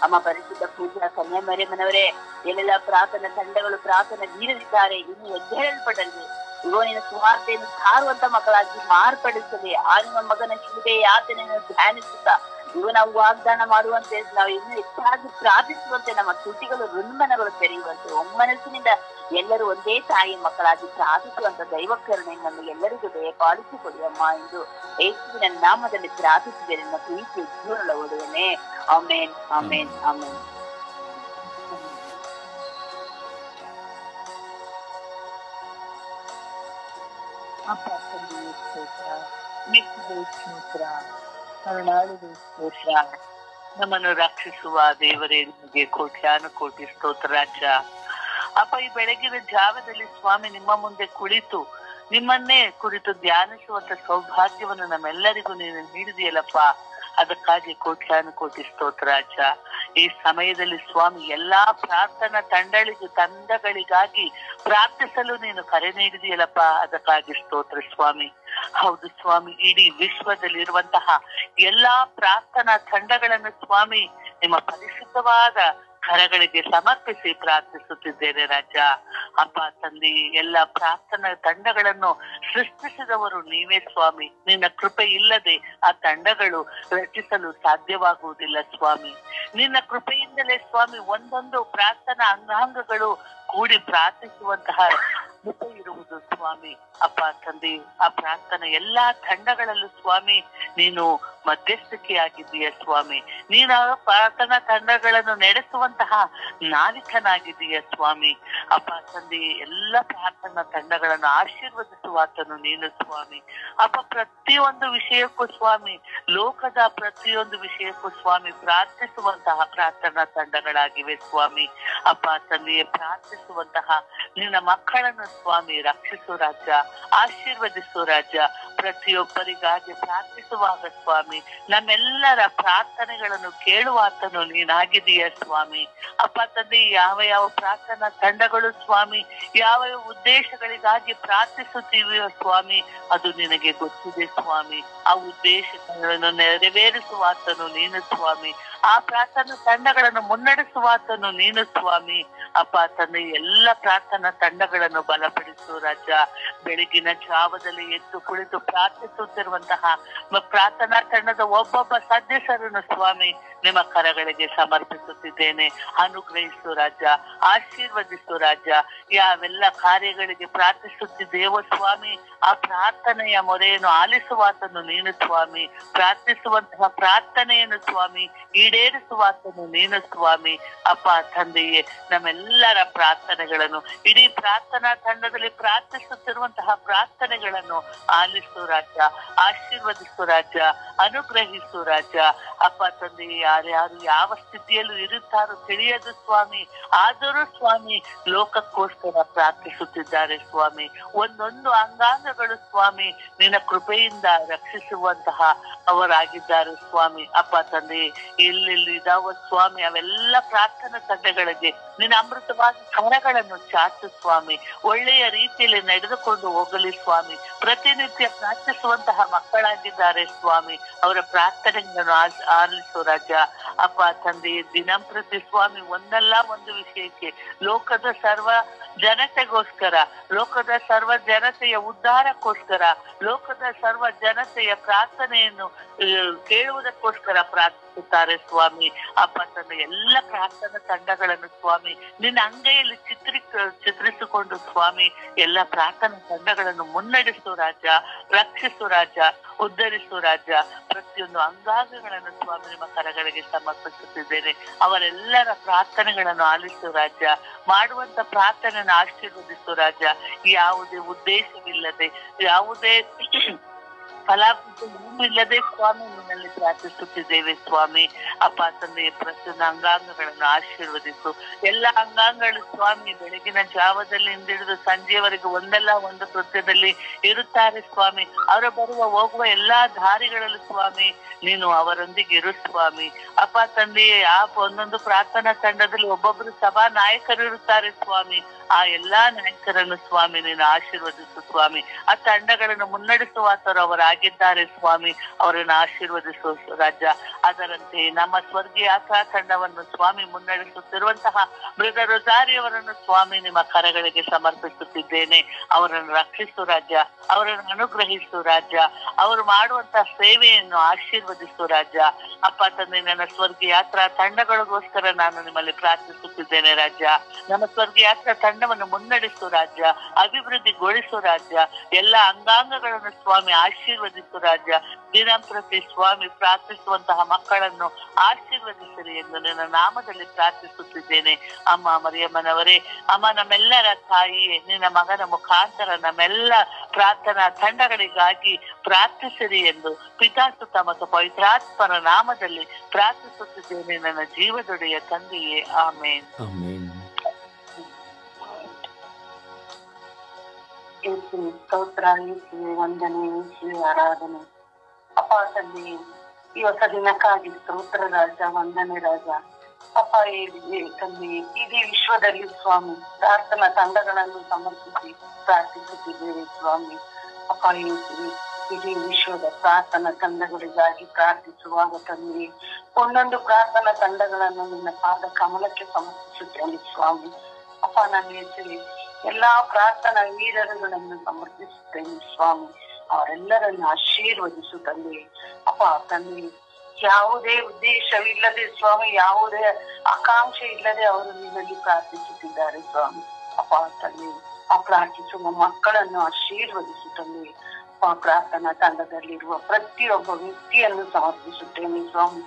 ಅಮ್ಮ ಪರಿಶುದ್ಧ ಪೂಜಾ ಕನ್ಯಾಮರಿಯಮ್ಮನವರೇ, ಎಲ್ಲೆಲ್ಲ ಪ್ರಾರ್ಥನಾ ತಂಡಗಳು ಪ್ರಾರ್ಥನೆ ಬೀರಲಿದ್ದಾರೆ, ಇನ್ನು ಎದ್ದೇಳಲ್ಪಡಲಿ. ಇಗೋ ನಿನ್ನ ಸುವಾರ್ತೆಯನ್ನು ಸಾರುವಂತ ಮಕ್ಕಳಾಗಿ ಮಾರ್ಪಡಿಸಲಿ. ಆ ನಿಮ್ಮ ಮಗನ ಶಿಲುಬೆಯ ಯಾತನೆಯನ್ನು ಧ್ಯಾನಿಸುತ್ತಾ ಇವು ನಾವು ವಾಗ್ದಾನ ಮಾಡುವಂತೆ, ನಾವು ಇನ್ನೂ ಹೆಚ್ಚಾಗಿ ಪ್ರಾರ್ಥಿಸುವಂತೆ, ನಮ್ಮ ತುಟಿಗಳು ಋನ್ಮನಗಳು ತೆರೆಯುವಂತೆ, ಒಮ್ಮನಸ್ಸಿನಿಂದ ಎಲ್ಲರೂ ಒಂದೇ ತಾಯಿ ಮಕ್ಕಳಾಗಿ ಪ್ರಾರ್ಥಿಸುವಂತ ದೈವ ಕರುಣೆ ನಮಗೆಲ್ಲರಿಗೂ ದಯಪಾಲಿಸಿಕೊಡಿ ಅಮ್ಮ ಎಂದು ಯೇಸುವಿನ ನಾಮದಲ್ಲಿ ಪ್ರಾರ್ಥಿಸಿದೆ ನನ್ನ ಪ್ರೀತಿಯ ಜೀವನದ ಒಡೆಯನೇ. ಆಮೇನ್, ಆಮೇನ್, ಆಮೇನ್. ಅಪ್ಪ ತಂದೆಯೇ ಸ್ತೋತ್ರ, ಮೆಚ್ಚಿದೆ ಸ್ತೋತ್ರ, ಕರುಣಾಳುವೆ ಸ್ತೋತ್ರ. ನಮ್ಮನ್ನು ರಕ್ಷಿಸುವ ದೇವರೇ, ನಿಮಗೆ ಕೋಟ್ಯಾನುಕೋಟಿ ಸ್ತೋತ್ರ ರಾಜ. ಅಪ್ಪ, ಈ ಬೆಳಗಿನ ಜಾವದಲ್ಲಿ ಸ್ವಾಮಿ ನಿಮ್ಮ ಮುಂದೆ ಕುಳಿತು ನಿಮ್ಮನ್ನೇ ಕುರಿತು ಧ್ಯಾನಿಸುವಂತ ಸೌಭಾಗ್ಯವನ್ನು ನಮ್ಮೆಲ್ಲರಿಗೂ ನೀನು ನೀಡಿದೆಯಲ್ಲಪ್ಪ, ಅದಕ್ಕಾಗಿ ಕೋಟ್ಯಾನುಕೋಟಿ ಸ್ತೋತ್ರ ರಾಜ. ಈ ಸಮಯದಲ್ಲಿ ಸ್ವಾಮಿ ಎಲ್ಲಾ ಪ್ರಾರ್ಥನಾ ತಂಡಗಳಿಗಾಗಿ ಪ್ರಾರ್ಥಿಸಲು ನೀನು ಕರೆ ನೀಡಿದೆಯಲ್ಲಪ್ಪ, ಅದಕ್ಕಾಗಿ ಸ್ತೋತ್ರ ಸ್ವಾಮಿ. ಹೌದು ಸ್ವಾಮಿ, ಇಡೀ ವಿಶ್ವದಲ್ಲಿರುವಂತಹ ಎಲ್ಲಾ ಪ್ರಾರ್ಥನಾ ತಂಡಗಳನ್ನು ಸ್ವಾಮಿ ನಿಮ್ಮ ಪರಿಶುದ್ಧವಾದ ಕರಗಳಿಗೆ ಸಮರ್ಪಿಸಿ ಪ್ರಾರ್ಥಿಸುತ್ತಿದ್ದೇನೆ ರಾಜ. ಅಪ್ಪ ತಂದೆ, ಎಲ್ಲ ಪ್ರಾರ್ಥನಾ ತಂಡಗಳನ್ನು ಸೃಷ್ಟಿಸಿದವರು ನೀವೇ ಸ್ವಾಮಿ. ನಿನ್ನ ಕೃಪೆ ಇಲ್ಲದೆ ಆ ತಂಡಗಳು ರಚಿಸಲು ಸಾಧ್ಯವಾಗುವುದಿಲ್ಲ ಸ್ವಾಮಿ. ನಿನ್ನ ಕೃಪೆಯಿಂದಲೇ ಸ್ವಾಮಿ ಒಂದೊಂದು ಪ್ರಾರ್ಥನಾ ಅಂಗಾಂಗಗಳು ಕೂಡಿ ಪ್ರಾರ್ಥಿಸುವಂತಹ ಕೃಪೆ ಇರುವುದು ಸ್ವಾಮಿ. ಅಪ್ಪ ತಂದೆ, ಆ ಪ್ರಾರ್ಥನೆ ಎಲ್ಲಾ ತಂಡಗಳಲ್ಲೂ ಸ್ವಾಮಿ ನೀನು ಮಧ್ಯಸ್ಥಿಕೆಯಾಗಿದ್ದೀಯ ಸ್ವಾಮಿ. ನೀನು ಪ್ರಾರ್ಥನಾ ತಂಡಗಳನ್ನು ನಡೆಸುವಂತಹ ನಾವಿಕನಾಗಿದ್ದೀಯ ಸ್ವಾಮಿ. ಅಪ್ಪ ತಂದೆ, ಎಲ್ಲ ಪ್ರಾರ್ಥನಾ ತಂಡಗಳನ್ನು ಆಶೀರ್ವದಿಸುವಾತನು ನೀನು ಸ್ವಾಮಿ. ಅಪ್ಪ, ಪ್ರತಿಯೊಂದು ವಿಷಯಕ್ಕೂ ಸ್ವಾಮಿ, ಲೋಕದ ಪ್ರತಿಯೊಂದು ವಿಷಯಕ್ಕೂ ಸ್ವಾಮಿ ಪ್ರಾರ್ಥಿಸುವಂತಹ ಪ್ರಾರ್ಥನಾ ತಂಡಗಳಾಗಿವೆ ಸ್ವಾಮಿ. ಅಪ್ಪ ತಂದೆಯೇ, ಪ್ರಾರ್ಥಿಸುವಂತಹ ನಿನ್ನ ಮಕ್ಕಳನ್ನು ಸ್ವಾಮಿ ರಕ್ಷಿಸು ರಾಜ, ಆಶೀರ್ವದಿಸು ರಾಜ. ಪ್ರತಿಯೊಬ್ಬರಿಗಾಗಿ ಪ್ರಾರ್ಥಿಸುವಾಗ ಸ್ವಾಮಿ ನಮ್ಮೆಲ್ಲರ ಪ್ರಾರ್ಥನೆಗಳನ್ನು ಕೇಳುವಾತನು ನೀನಾಗಿದೀಯ ಸ್ವಾಮಿ. ಅಪ್ಪ ತಂದೆ, ಯಾವ ಯಾವ ಪ್ರಾರ್ಥನಾ ತಂಡಗಳು ಸ್ವಾಮಿ ಯಾವ ಯಾವ ಉದ್ದೇಶಗಳಿಗಾಗಿ ಪ್ರಾರ್ಥಿಸುತ್ತೀವಿಯೋ ಸ್ವಾಮಿ, ಅದು ನಿನಗೆ ಗೊತ್ತಿದೆ ಸ್ವಾಮಿ. ಆ ಉದ್ದೇಶಗಳನ್ನು ನೆರವೇರಿಸುವಾತನು ನೀನು ಸ್ವಾಮಿ. ಆ ಪ್ರಾರ್ಥನಾ ತಂಡಗಳನ್ನು ಮುನ್ನಡೆಸುವಾತನು ನೀನು ಸ್ವಾಮಿ. ಅಪ್ಪ ತಂದೆ, ಎಲ್ಲ ಪ್ರಾರ್ಥನಾ ತಂಡಗಳನ್ನು ಬಲಪಡಿಸು ರಾಜ. ಬೆಳಗಿನ ಜಾವದಲ್ಲಿ ಎದ್ದು ಕುಳಿತು ಪ್ರಾರ್ಥಿಸುತ್ತಿರುವಂತಹ ಪ್ರಾರ್ಥನಾ ತಂಡದ ಒಬ್ಬೊಬ್ಬ ಸದಸ್ಯರನ್ನು ಸ್ವಾಮಿ ನಿಮ್ಮ ಕರಗಳಿಗೆ ಸಮರ್ಪಿಸುತ್ತಿದ್ದೇನೆ. ಅನುಗ್ರಹಿಸು ರಾಜ, ಆಶೀರ್ವದಿಸು ರಾಜ. ಯಾವೆಲ್ಲ ಕಾರ್ಯಗಳಿಗೆ ಪ್ರಾರ್ಥಿಸುತ್ತಿದ್ದೇವೋ ಸ್ವಾಮಿ, ಆ ಪ್ರಾರ್ಥನೆಯ ಮೊರೆಯನ್ನು ಆಲಿಸುವಾತನು ನೀನು ಸ್ವಾಮಿ. ಪ್ರಾರ್ಥಿಸುವಂತಹ ಪ್ರಾರ್ಥನೆಯನ್ನು ಸ್ವಾಮಿ ಈಡೇರಿಸುವಾತನು ನೀನು ಸ್ವಾಮಿ. ಅಪ್ಪ ತಂದೆಯೇ, ನಮ್ಮೆಲ್ಲರ ಪ್ರಾರ್ಥನೆಗಳನ್ನು, ಇಡೀ ಪ್ರಾರ್ಥನಾ ತಂಡದಲ್ಲಿ ಪ್ರಾರ್ಥಿಸುತ್ತಿರುವಂತಹ ಪ್ರಾರ್ಥನೆಗಳನ್ನು ಆಲಿಸು ರಾಜ, ಆಶೀರ್ವದಿಸು ರಾಜ, ಅನುಗ್ರಹಿಸು ರಾಜ. ಅಪ್ಪ ತಂದೆಯೇ, ಯಾರ್ಯಾರು ಯಾವ ಸ್ಥಿತಿಯಲ್ಲೂ ಇರುತ್ತಾರೋ ತಿಳಿಯದು ಸ್ವಾಮಿ, ಆದರೂ ಸ್ವಾಮಿ ಲೋಕಕ್ಕೋಸ್ಕರ ಪ್ರಾರ್ಥಿಸುತ್ತಿದ್ದಾರೆ ಸ್ವಾಮಿ. ಒಂದೊಂದು ಅಂಗಾಂಗಗಳು ಸ್ವಾಮಿ ನಿನ್ನ ಕೃಪೆಯಿಂದ ರಕ್ಷಿಸುವಂತಹ ಅವರಾಗಿದ್ದಾರೆ ಸ್ವಾಮಿ. ಅಪ್ಪ ತಂದೆ, ಎಲ್ಲೆಲ್ಲಿ ಇದಾವ ಸ್ವಾಮಿ ಅವೆಲ್ಲ ಪ್ರಾರ್ಥನಾ ತಂಡಗಳಿಗೆ ನಿನ್ನ ಅಮೃತವಾದ ಕರಗಳನ್ನು ಚಾಚು ಸ್ವಾಮಿ. ಒಳ್ಳೆಯ ರೀತಿಯಲ್ಲಿ ನಡೆದುಕೊಂಡು ಹೋಗಲಿ ಸ್ವಾಮಿ. ಪ್ರತಿನಿತ್ಯ ಪ್ರಾರ್ಥಿಸುವಂತಹ ಮಕ್ಕಳಾಗಿದ್ದಾರೆ ಸ್ವಾಮಿ. ಅವರ ಪ್ರಾರ್ಥನೆಗಳನ್ನು ಆಲಿಸು ರಾಜ. ಅಪ್ಪ ತಂದೆ, ದಿನಂಪ್ರತಿ ಸ್ವಾಮಿ ಒಂದಲ್ಲ ಒಂದು ವಿಷಯಕ್ಕೆ ಲೋಕದ ಸರ್ವ ಜನತೆಗೋಸ್ಕರ, ಲೋಕದ ಸರ್ವ ಜನತೆಯ ಉದ್ಧಾರಕ್ಕೋಸ್ಕರ, ಲೋಕದ ಸರ್ವ ಜನತೆಯ ಪ್ರಾರ್ಥನೆಯನ್ನು ಕೇಳುವುದಕ್ಕೋಸ್ಕರ ಪ್ರಾರ್ಥಿಸುತ್ತಾರೆ ಸ್ವಾಮಿ. ಅಪ್ಪ ತಂದೆ, ಎಲ್ಲ ಪ್ರಾರ್ಥನಾ ತಂಡಗಳನ್ನು ಸ್ವಾಮಿ ನಿನ್ನ ಅಂಗೈಯಲ್ಲಿ ಚಿತ್ರಿಸಿಕೊಂಡು ಸ್ವಾಮಿ ಎಲ್ಲ ಪ್ರಾರ್ಥನಾ ತಂಡಗಳನ್ನು ಮುನ್ನಡೆಸು ರಾಜ. ರಕ್ಷಿಸು ರಾಜ, ಉದ್ಧರಿಸು ರಾಜ. ಪ್ರತಿಯೊಂದು ಅಂಗಾಂಗಗಳನ್ನು ಸ್ವಾಮಿ ನಿಮ್ಮ ಕರಗಳಿಗೆ ಸಮರ್ಪಿಸುತ್ತಿದ್ದೇನೆ. ಅವರೆಲ್ಲರ ಪ್ರಾರ್ಥನೆಗಳನ್ನು ಆಲಿಸು ರಾಜ. ಮಾಡುವಂತ ಪ್ರಾರ್ಥನೆಯನ್ನು ಆಶೀರ್ವದಿಸು ರಾಜ. ಯಾವುದೇ ಉದ್ದೇಶವಿಲ್ಲದೆ, ಯಾವುದೇ ಫಲಾಫಲವಿಲ್ಲದೆ ಸ್ವಾಮಿ ನಿನ್ನಲ್ಲಿ ಪ್ರಾರ್ಥಿಸುತ್ತಿದ್ದೇವೆ ಸ್ವಾಮಿ. ಅಪ್ಪ ತಂದೆಯ ಪ್ರತಿಯೊಂದು ಅಂಗಾಂಗಗಳನ್ನು ಆಶೀರ್ವದಿಸು. ಎಲ್ಲ ಅಂಗಾಂಗಗಳು ಸ್ವಾಮಿ ಬೆಳಗಿನ ಜಾವದಲ್ಲಿ ಹಿಂದಿಡಿದು ಸಂಜೆಯವರೆಗೆ ಒಂದಲ್ಲ ಒಂದು ಕೃತ್ಯದಲ್ಲಿ ಇರುತ್ತಾರೆ ಸ್ವಾಮಿ. ಅವರು ಬರುವ ಹೋಗುವ ಎಲ್ಲಾ ದಾರಿಗಳಲ್ಲಿ ಸ್ವಾಮಿ ನೀನು ಅವರೊಂದಿಗೆ ಇರು ಸ್ವಾಮಿ. ಅಪ್ಪ ತಂದೆಯೇ, ಆ ಒಂದೊಂದು ಪ್ರಾರ್ಥನಾ ತಂಡದಲ್ಲಿ ಒಬ್ಬೊಬ್ಬರು ಸಭಾ ನಾಯಕರು ಇರುತ್ತಾರೆ ಸ್ವಾಮಿ. ಆ ಎಲ್ಲಾ ನಾಯಕರನ್ನು ಸ್ವಾಮಿ ನೀನು ಆಶೀರ್ವದಿಸು ಸ್ವಾಮಿ. ಆ ತಂಡಗಳನ್ನು ಮುನ್ನಡೆಸುವಾತರು ಅವರಾಗಿದ್ದಾರೆ ಸ್ವಾಮಿ. ಅವರನ್ನು ಆಶೀರ್ವದಿಸು ರಾಜ. ಅದರಂತೆ ನಮ್ಮ ಸ್ವರ್ಗೀಯ ಯಾತ್ರಾ ತಂಡವನ್ನು ಸ್ವಾಮಿ ಮುನ್ನಡೆಸುತ್ತಿರುವಂತಹ ಬ್ರದರ್ ರೊಜಾರಿ ಅವರನ್ನು ಸ್ವಾಮಿ ನಿಮ್ಮ ಕರಗಳಿಗೆ ಸಮರ್ಪಿಸುತ್ತಿದ್ದೇನೆ. ಅವರನ್ನು ರಕ್ಷಿಸು ರಾಜ. ಅವರನ್ನು ಅನುಗ್ರಹಿಸು ರಾಜ. ಅವರು ಮಾಡುವಂತಹ ಸೇವೆಯನ್ನು ಆಶೀರ್ವದಿಸು ರಾಜ. ಅಪ್ಪ ತಂದೆ, ನನ್ನ ಸ್ವರ್ಗೀಯ ಯಾತ್ರಾ ತಂಡಗಳಿಗೋಸ್ಕರ ನಾನು ನಿಮ್ಮಲ್ಲಿ ಪ್ರಾರ್ಥಿಸುತ್ತಿದ್ದೇನೆ ರಾಜ. ನಮ್ಮ ಸ್ವರ್ಗೀಯ ಯಾತ್ರಾ ತಂಡವನ್ನು ಮುನ್ನಡೆಸು ರಾಜ. ಅಭಿವೃದ್ಧಿಗೊಳಿಸು ರಾಜ. ಎಲ್ಲ ಅಂಗಾಂಗಗಳನ್ನು ಸ್ವಾಮಿ ಆಶೀರ್ವದಿಸು ರಾಜ. ದಿನಂಪ್ರತಿ ಸ್ವಾಮಿ ಪ್ರಾರ್ಥಿಸುವಂತಹ ಮಕ್ಕಳನ್ನು ಆಶೀರ್ವದಿಸಿರಿ ಎಂದು ನಿನ್ನ ನಾಮದಲ್ಲಿ ಪ್ರಾರ್ಥಿಸುತ್ತಿದ್ದೇನೆ. ಅಮ್ಮ ಮರಿಯಮ್ಮನವರೇ, ಅಮ್ಮ ನಮ್ಮೆಲ್ಲರ ತಾಯಿಯೇ, ನಿನ್ನ ಮಗನ ಮುಖಾಂತರ ನಮ್ಮೆಲ್ಲ ಪ್ರಾರ್ಥನಾ ತಂಡಗಳಿಗಾಗಿ ಪ್ರಾರ್ಥಿಸಿರಿ ಎಂದು ಪಿತಾಸುತ ಮತ್ತು ಪವಿತ್ರಾತ್ಮನ ನಾಮದಲ್ಲಿ ಪ್ರಾರ್ಥಿಸುತ್ತಿದ್ದೇನೆ ನನ್ನ ಜೀವದೊಡೆಯ ತಂದೆಯೇ. ಆಮೇನ್. ಯೇಸುವೆ ಸ್ತೋತ್ರ, ಯೇಸುವೆ ವಂದನೆ, ಯೇಸುವೆ ಆರಾಧನೆ. ಅಪ್ಪ ತಂದೆ, ಈ ಹೊಸ ದಿನಕ್ಕಾಗಿ ಸ್ತೋತ್ರ ರಾಜ, ವಂದನೆ ರಾಜ. ಅಪ್ಪ ತಂದೆ, ಇಡೀ ವಿಶ್ವದಲ್ಲಿ ಸ್ವಾಮಿ ಪ್ರಾರ್ಥನಾ ತಂಡಗಳನ್ನು ಸಮರ್ಪಿಸಿ ಪ್ರಾರ್ಥಿಸುತ್ತಿದ್ದೇವೆ ಸ್ವಾಮಿ. ಅಪ್ಪ ಯೇಸುವೆ, ಇಡೀ ವಿಶ್ವದ ಪ್ರಾರ್ಥನಾ ತಂಡಗಳಿಗಾಗಿ ಪ್ರಾರ್ಥಿಸುವಾಗ ತಂದೆ ಒಂದೊಂದು ಪ್ರಾರ್ಥನಾ ತಂಡಗಳನ್ನು ನಿನ್ನ ಪಾದ ಕಮಲಕ್ಕೆ ಸಮರ್ಪಿಸುತ್ತೇನೆ ಸ್ವಾಮಿ. ಅಪ್ಪ ನನ್ನ ಯೇಸುವೆ, ಎಲ್ಲಾ ಪ್ರಾರ್ಥನಾ ವೀರರುಗಳನ್ನು ಸಮರ್ಪಿಸುತ್ತೇನೆ ಸ್ವಾಮಿ. ಅವರೆಲ್ಲರನ್ನು ಆಶೀರ್ವದಿಸು ತಂದೆ. ಅಪ್ಪ ತಂದೆ, ಯಾವುದೇ ಉದ್ದೇಶವಿಲ್ಲದೆ ಸ್ವಾಮಿ, ಯಾವುದೇ ಆಕಾಂಕ್ಷೆ ಇಲ್ಲದೆ ಅವರು ನಿನ್ನಲ್ಲಿ ಪ್ರಾರ್ಥಿಸುತ್ತಿದ್ದಾರೆ ಸ್ವಾಮಿ. ಅಪ್ಪ ತಂದೆ, ಆ ಪ್ರಾರ್ಥಿಸುವ ಮಕ್ಕಳನ್ನು ಆಶೀರ್ವದಿಸು ತಂದೆ. ಪ್ರಾರ್ಥನಾ ತಂಡದಲ್ಲಿರುವ ಪ್ರತಿಯೊಬ್ಬ ವ್ಯಕ್ತಿಯನ್ನು ಸಮರ್ಪಿಸುತ್ತೇನೆ ಸ್ವಾಮಿ.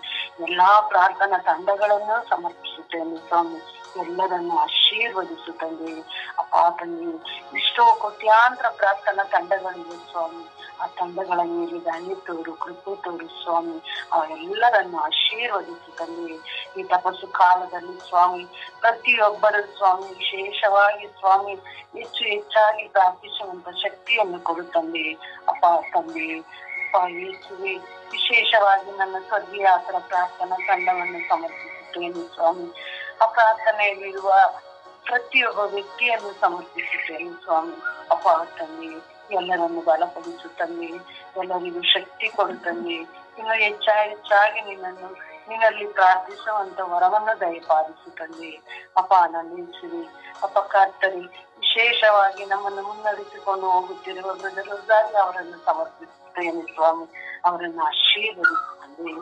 ಎಲ್ಲಾ ಪ್ರಾರ್ಥನಾ ತಂಡಗಳನ್ನು ಸಮರ್ಪಿಸುತ್ತೇನೆ ಸ್ವಾಮಿ. ಎಲ್ಲರನ್ನು ಆಶೀರ್ವದಿಸು ತಂದೆ. ಅಪ್ಪ ತಂದೆ, ಎಷ್ಟೋ ಕೋಟ್ಯಾಂತರ ಪ್ರಾರ್ಥನಾ ತಂಡಗಳಿವೆ ಸ್ವಾಮಿ. ಆ ತಂಡಗಳ ಮೇಲೆ ದಯೆ ತೋರು, ಕೃಪೆ ತೋರು ಸ್ವಾಮಿ. ಅವರೆಲ್ಲರನ್ನು ಆಶೀರ್ವದಿಸು ತಂದೆ. ಈ ತಪಸ್ಸು ಕಾಲದಲ್ಲಿ ಸ್ವಾಮಿ ಪ್ರತಿಯೊಬ್ಬರು ಸ್ವಾಮಿ ವಿಶೇಷವಾಗಿ ಸ್ವಾಮಿ ಹೆಚ್ಚಾಗಿ ಪ್ರಾರ್ಥಿಸುವಂತ ಶಕ್ತಿಯನ್ನು ಕೊಡು ತಂದೆ. ಅಪ್ಪ ತಂದೆ, ಅಪ್ಪ ಯೇಸುವೆ, ವಿಶೇಷವಾಗಿ ನನ್ನ ಸ್ವರ್ಗೀಯ ಯಾತ್ರಾ ಪ್ರಾರ್ಥನಾ ತಂಡವನ್ನು ಸಮರ್ಪಿಸುತ್ತೇನೆ ಸ್ವಾಮಿ. ಆ ಪ್ರಾರ್ಥನೆಯಲ್ಲಿರುವ ಪ್ರತಿಯೊಬ್ಬ ವ್ಯಕ್ತಿಯನ್ನು ಸಮರ್ಪಿಸುತ್ತೇನೆ ಸ್ವಾಮಿ. ಅಪ್ಪ ತಂದೆ, ಎಲ್ಲರನ್ನು ಬಲಪಡಿಸು ತಂದೆ. ಎಲ್ಲರಿಗೂ ಶಕ್ತಿ ಕೊಡು ತಂದೆ. ಇನ್ನು ಹೆಚ್ಚಾಗಿ ನಿನ್ನಲ್ಲಿ ಪ್ರಾರ್ಥಿಸುವಂತ ವರವನ್ನು ದಯಪಾಲಿಸು ತಂದೆ. ಅಪ್ಪ ನನ್ನ ಯೇಸುವೆ, ಅಪ್ಪ ಕರ್ತರೆ, ವಿಶೇಷವಾಗಿ ನಮ್ಮನ್ನು ಮುನ್ನಡೆಸಿಕೊಂಡು ಹೋಗುತ್ತಿರುವ ಬ್ರದರ್ ರೊಜಾರಿ ಅವರನ್ನು ಸಮರ್ಪಿಸುತ್ತೇನೆ ಸ್ವಾಮಿ. ಅವರನ್ನು ಆಶೀರ್ವದಿಸು ತಂದೆ.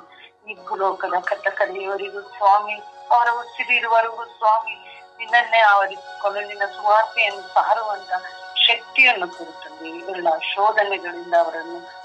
ಈ ಲೋಕದ ಕಡೆಯವರಿಗೂ ಸ್ವಾಮಿ, ಅವರ ಉಸಿರಿರುವವರೆಗೂ ಸ್ವಾಮಿ ನಿನ್ನನ್ನೇ ಆವರಿಸಿಕೊಂಡು ನಿನ್ನ ಸುವಾರ್ತೆಯನ್ನು ಸಾರುವಂತ ಶಕ್ತಿಯನ್ನು ಕೊಡು ತಂದೆ. ಎಲ್ಲ ಶೋಧನೆಗಳಿಂದ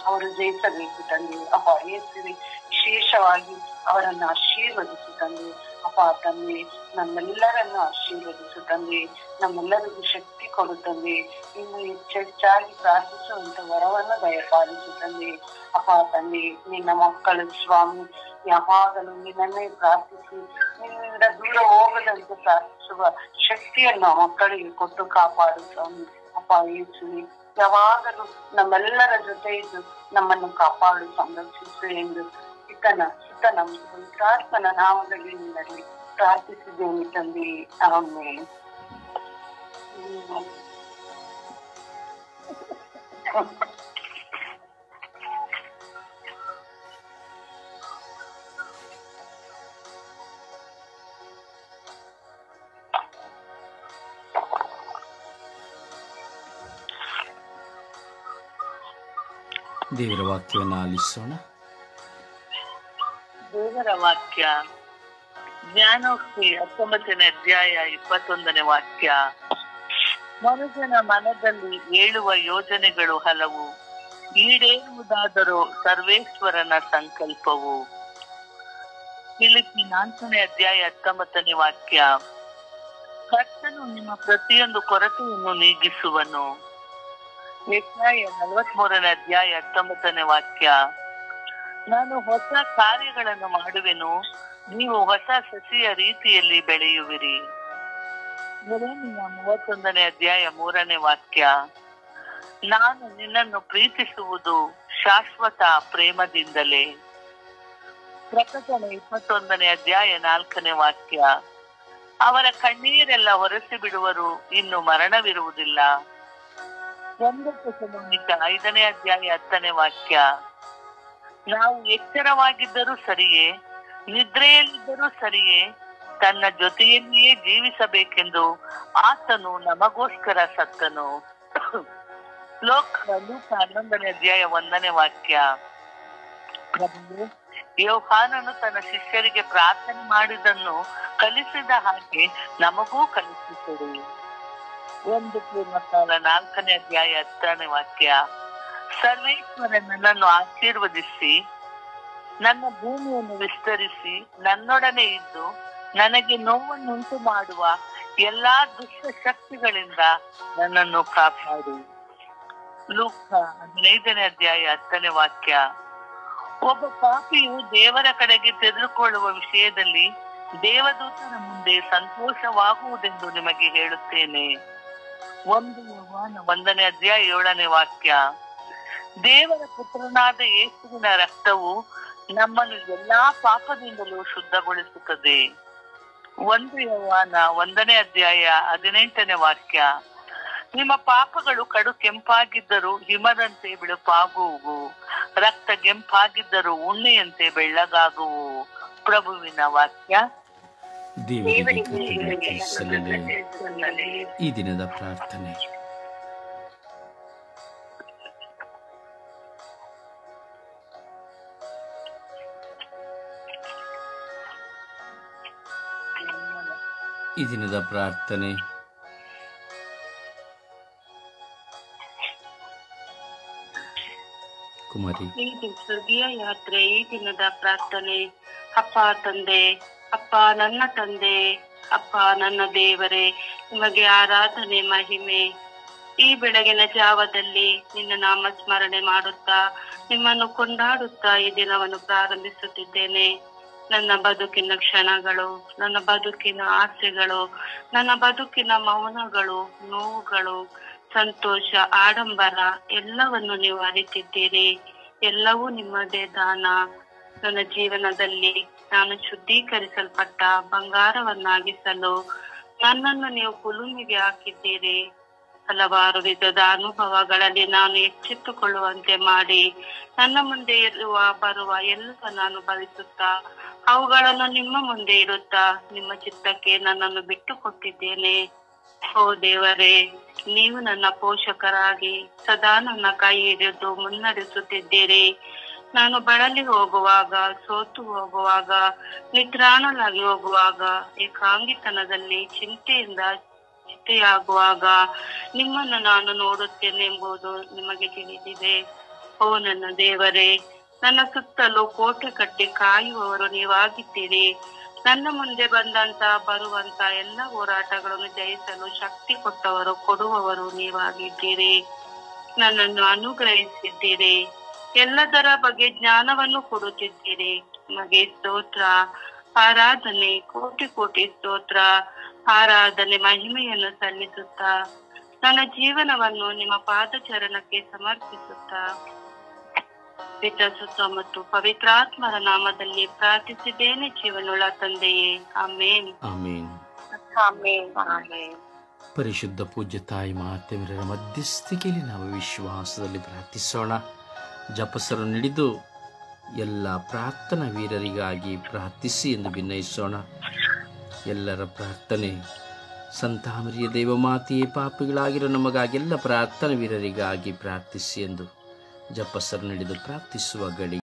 ಅವರು ಜಯಿಸಬೇಕು ತಂದೆ. ಅಪ್ಪ ಯೇಸುವೆ, ವಿಶೇಷವಾಗಿ ಅವರನ್ನು ಆಶೀರ್ವದಿಸು ತಂದೆ. ಅಪ್ಪ ತಂದೆ, ನಮ್ಮೆಲ್ಲರನ್ನು ಆಶೀರ್ವದಿಸು ತಂದೆ. ನಮ್ಮೆಲ್ಲರಿಗೂ ಶಕ್ತಿ ಕೊಡು ತಂದೆ. ಇನ್ನು ಹೆಚ್ಚಾಗಿ ಪ್ರಾರ್ಥಿಸುವಂತ ವರವನ್ನು ದಯಪಾಲಿಸು ತಂದೆ. ಅಪ್ಪ ತಂದೆ, ನಿನ್ನ ಮಕ್ಕಳು ಸ್ವಾಮಿ ಯಾವಾಗಲೂ ನಿನ್ನನ್ನೇ ಪ್ರಾರ್ಥಿಸಿ ನಿನ್ನಿಂದ ದೂರ ಹೋಗದಂತೆ ಪ್ರಾರ್ಥಿಸುವ ಶಕ್ತಿಯನ್ನು ಮಕ್ಕಳಿಗೆ ಕೊಟ್ಟು ಕಾಪಾಡು ಸ್ವಾಮಿ. ಅಪ್ಪ ಯೇಸುವೆ, ಯಾವಾಗಲೂ ನಮ್ಮೆಲ್ಲರ ಜೊತೆ ಇದ್ದು ನಮ್ಮನ್ನು ಕಾಪಾಡು, ಸಂರಕ್ಷಿಸು ಎಂದು ಸುತ್ತನ ಪವಿತ್ರಾತ್ಮನ ನಾಮದಲ್ಲಿ ನಿನ್ನಲ್ಲಿ ಪ್ರಾರ್ಥಿಸಿದ್ದೇನೆ ತಂದೆ. ಆಮೇಲೆ ದೇವರ ವಾಕ್ಯವನ್ನು ಆಲಿಸೋಣ. ದೇವರ ವಾಕ್ಯ ಜ್ಞಾನೋಕ್ತಿ 19ನೇ ಅಧ್ಯಾಯ 21ನೇ ವಾಕ್ಯ. ಮನುಷ್ಯನ ಮನದಲ್ಲಿ ಏಳುವ ಯೋಜನೆಗಳು ಹಲವು, ಈಡೇರುವುದಾದರೂ ಸರ್ವೇಶ್ವರನ ಸಂಕಲ್ಪವು. ಫಿಲಿಪ್ಪಿ 4ನೇ ಅಧ್ಯಾಯ 19ನೇ ವಾಕ್ಯ. ಕರ್ತನು ನಿಮ್ಮ ಪ್ರತಿಯೊಂದು ಕೊರತೆಯನ್ನು ನೀಗಿಸುವನು. ಯೆಶಾಯ 43ನೇ ಅಧ್ಯಾಯ 19ನೇ ವಾಕ್ಯ. ನಾನು ಹೊಸ ಕಾರ್ಯಗಳನ್ನು ಮಾಡುವೆನು, ನೀವು ಹೊಸ ಸಸಿಯ ರೀತಿಯಲ್ಲಿ ಬೆಳೆಯುವಿರಿ. ಯೆರೆಮೀಯ 31ನೇ ಅಧ್ಯಾಯ 3ನೇ ವಾಕ್ಯ. ನಾನು ನಿನ್ನನ್ನು ಪ್ರೀತಿಸುವುದು ಶಾಶ್ವತ ಪ್ರೇಮದಿಂದಲೇ. ಪ್ರಕಟಣೆ 21ನೇ ಅಧ್ಯಾಯ 4ನೇ ವಾಕ್ಯ. ಅವರ ಕಣ್ಣೀರೆಲ್ಲ ಹೊರಸಿ ಬಿಡುವರು, ಇನ್ನು ಮರಣವಿರುವುದಿಲ್ಲ. 1 ಥೆಸಲೋನಿಕ 5ನೇ ಅಧ್ಯಾಯ 10ನೇ ವಾಕ್ಯ. ನಾವು ಎಚ್ಚರವಾಗಿದ್ದರೂ ಸರಿಯೇ, ನಿದ್ರೆಯಲ್ಲಿದ್ದರೂ ಸರಿಯೇ, ತನ್ನ ಜೊತೆಯಲ್ಲಿಯೇ ಜೀವಿಸಬೇಕೆಂದು ಆತನು ನಮಗೋಸ್ಕರ ಸತ್ತನು. ಲೂಕ 11ನೇ ಅಧ್ಯಾಯ 1ನೇ ವಾಕ್ಯ. ಪ್ರಭು ಯೋಹಾನನು ತನ್ನ ಶಿಷ್ಯರಿಗೆ ಪ್ರಾರ್ಥನೆ ಮಾಡಿದನ್ನು ಕಲಿಸಿದ ಹಾಗೆ ನಮಗೂ ಕಲಿಸಿದರು. 1 ಪೂರ್ವಕಾಲ 4ನೇ ಅಧ್ಯಾಯ 10ನೇ ವಾಕ್ಯ. ಸರ್ವೇಶ್ವರ ನನ್ನನ್ನು ಆಶೀರ್ವದಿಸಿ, ನನ್ನ ಭೂಮಿಯನ್ನು ವಿಸ್ತರಿಸಿ, ನನ್ನೊಡನೆ ಇದ್ದು ನನಗೆ ನೋವನ್ನುಂಟು ಮಾಡುವ ಎಲ್ಲಾ ದುಷ್ಟ ಶಕ್ತಿಗಳಿಂದ ನನ್ನನ್ನು ಕಾಪಾಡು. ಲೂಕ 15ನೇ ಅಧ್ಯಾಯ 10ನೇ ವಾಕ್ಯ. ಒಬ್ಬ ಪಾಪಿಯು ದೇವರ ಕಡೆಗೆ ತೆರೆದುಕೊಳ್ಳುವ ವಿಷಯದಲ್ಲಿ ದೇವದೂತನ ಮುಂದೆ ಸಂತೋಷವಾಗುವುದೆಂದು ನಿಮಗೆ ಹೇಳುತ್ತೇನೆ. 1 ಯೋಹಾನ 1ನೇ ಅಧ್ಯಾಯ 7ನೇ ವಾಕ್ಯ. ದೇವರ ಪುತ್ರನಾದ ಯೇಸುವಿನ ರಕ್ತವು ನಮ್ಮನ್ನು ಎಲ್ಲಾ ಪಾಪದಿಂದಲೂ ಶುದ್ಧಗೊಳಿಸುತ್ತದೆ. 1 ಯೋಹಾನ 1ನೇ ಅಧ್ಯಾಯ 18ನೇ ವಾಕ್ಯ. ನಿಮ್ಮ ಪಾಪಗಳು ಕಡು ಕೆಂಪಾಗಿದ್ದರೂ ಹಿಮದಂತೆ ಬಿಳುಪಾಗುವು, ರಕ್ತ ಕೆಂಪಾಗಿದ್ದರೂ ಉಣ್ಣೆಯಂತೆ ಬೆಳ್ಳಗಾಗುವು. ಪ್ರಭುವಿನ ವಾಕ್ಯ. ದೇವರಿಗೆ ಸಲ್ಲಲಿ. ಈ ದಿನದ ಪ್ರಾರ್ಥನೆ. ಈ ದಿನದ ಪ್ರಾರ್ಥನೆ. ಕುಮಾರಿ. ಈ ಹೃದಯ ಯಾತ್ರೆ, ಈ ದಿನದ ಪ್ರಾರ್ಥನೆ. ಅಪ್ಪ ತಂದೆ, ಅಪ್ಪ ನನ್ನ ತಂದೆ, ಅಪ್ಪ ನನ್ನ ದೇವರೇ, ನಿಮಗೆ ಆರಾಧನೆ ಮಹಿಮೆ. ಈ ಬೆಳಗಿನ ಜಾವದಲ್ಲಿ ನಿನ್ನ ನಾಮ ಸ್ಮರಣೆ ಮಾಡುತ್ತಾ, ನಿಮ್ಮನ್ನು ಕೊಂಡಾಡುತ್ತಾ ಈ ದಿನವನ್ನು ಪ್ರಾರಂಭಿಸುತ್ತಿದ್ದೇನೆ. ನನ್ನ ಬದುಕಿನ ಕ್ಷಣಗಳು, ನನ್ನ ಬದುಕಿನ ಆಸೆಗಳು, ನನ್ನ ಬದುಕಿನ ಮೌನಗಳು, ನೋವುಗಳು, ಸಂತೋಷ, ಆಡಂಬರ ಎಲ್ಲವನ್ನು ನೀವು ಅರಿತಿದ್ದೀರಿ. ಎಲ್ಲವೂ ನಿಮ್ಮದೇ ದಾನ. ನನ್ನ ಜೀವನದಲ್ಲಿ ನಾನು ಶುದ್ಧೀಕರಿಸಲ್ಪಟ್ಟ ಬಂಗಾರವನ್ನಾಗಿಸಲು ನನ್ನನ್ನು ನೀವು ಕುಲುಮೆಗೆ ಹಾಕಿದ್ದೀರಿ. ಹಲವಾರು ವಿಧದ ಅನುಭವಗಳಲ್ಲಿ ನಾನು ಎಚ್ಚೆತ್ತುಕೊಳ್ಳುವಂತೆ ಮಾಡಿ, ನನ್ನ ಮುಂದೆ ಬರುವ ಎಲ್ಲ ನಾನು ಭರಿಸುತ್ತಾ ಅವುಗಳನ್ನು ನಿಮ್ಮ ಮುಂದೆ ಇಡುತ್ತಾ ನಿಮ್ಮ ಚಿತ್ತಕ್ಕೆ ನನ್ನನ್ನು ಬಿಟ್ಟು ಕೊಟ್ಟಿದ್ದೇನೆ. ಓ ದೇವರೇ, ನೀವು ನನ್ನ ಪೋಷಕರಾಗಿ ಸದಾ ನನ್ನ ಕೈ ಹಿಡಿದು ಮುನ್ನಡೆಸುತ್ತಿದ್ದೀರಿ. ನಾನು ಬಳಲಿ ಹೋಗುವಾಗ, ಸೋತು ಹೋಗುವಾಗ, ನಿತ್ರಾಣಲಾಗಿ ಹೋಗುವಾಗ, ಏಕಾಂಗಿತನದಲ್ಲಿ ಚಿಂತೆಯಾಗುವಾಗ ನಿಮ್ಮನ್ನು ನಾನು ನೋಡುತ್ತೇನೆ ಎಂಬುದು ನಿಮಗೆ ತಿಳಿದಿದೆ. ಓ ನನ್ನ ದೇವರೇ, ನನ್ನ ಸುತ್ತಲೂ ಕೋಟೆ ಕಟ್ಟಿ ಕಾಯುವವರು ನೀವಾಗಿದ್ದೀರಿ. ನನ್ನ ಮುಂದೆ ಬರುವಂತ ಎಲ್ಲ ಹೋರಾಟಗಳನ್ನು ಜಯಿಸಲು ಶಕ್ತಿ ಕೊಡುವವರು ನೀವಾಗಿದ್ದೀರಿ. ನನ್ನನ್ನು ಅನುಗ್ರಹಿಸಿದ್ದೀರಿ. ಎಲ್ಲದರ ಬಗ್ಗೆ ಜ್ಞಾನವನ್ನು ಕೊಡುತ್ತಿದ್ದೀರಿ. ನಿಮಗೆ ಸ್ತೋತ್ರ, ಆರಾಧನೆ, ಕೋಟಿ ಕೋಟಿ ಸ್ತೋತ್ರ, ಆರಾಧನೆ, ಮಹಿಮೆಯನ್ನು ಸಲ್ಲಿಸುತ್ತಾ ನನ್ನ ಜೀವನವನ್ನು ನಿಮ್ಮ ಪಾದಚರಣಕ್ಕೆ ಸಮರ್ಪಿಸುತ್ತಾ ಪಿತ ಸುತ ಮತ್ತು ಪವಿತ್ರಾತ್ಮರ ನಾಮದಲ್ಲಿ ಪ್ರಾರ್ಥಿಸಿದ್ದೇನೆ ಜೀವನುಳ್ಳ ತಂದೆಯೇ, ಆಮೇನ್. ಆಮೇನ್. ಆಮೇನ್. ಆಮೇನ್. ಪರಿಶುದ್ಧ ಪೂಜ್ಯ ತಾಯಿ ಮಾತೆಯರ ಮಧ್ಯಸ್ಥಿಕೆಯಲ್ಲಿ ನಾವು ವಿಶ್ವಾಸದಲ್ಲಿ ಪ್ರಾರ್ಥಿಸೋಣ. ಜಪಸರು ಹಿಡಿದು ಎಲ್ಲ ಪ್ರಾರ್ಥನಾ ವೀರರಿಗಾಗಿ ಪ್ರಾರ್ಥಿಸಿ ಎಂದು ಭಿನ್ನಯಿಸೋಣ. ಎಲ್ಲರ ಪ್ರಾರ್ಥನೆ ಸಂತಾಮರಿಯ ದೇವಮಾತೆಯೇ, ಪಾಪಿಗಳಾಗಿರೋ ನಮಗಾಗಿ ಎಲ್ಲ ಪ್ರಾರ್ಥನಾ ವೀರರಿಗಾಗಿ ಪ್ರಾರ್ಥಿಸಿ ಎಂದು ಜಪಸರು ಹಿಡಿದು ಪ್ರಾರ್ಥಿಸುವ ಗಡಿ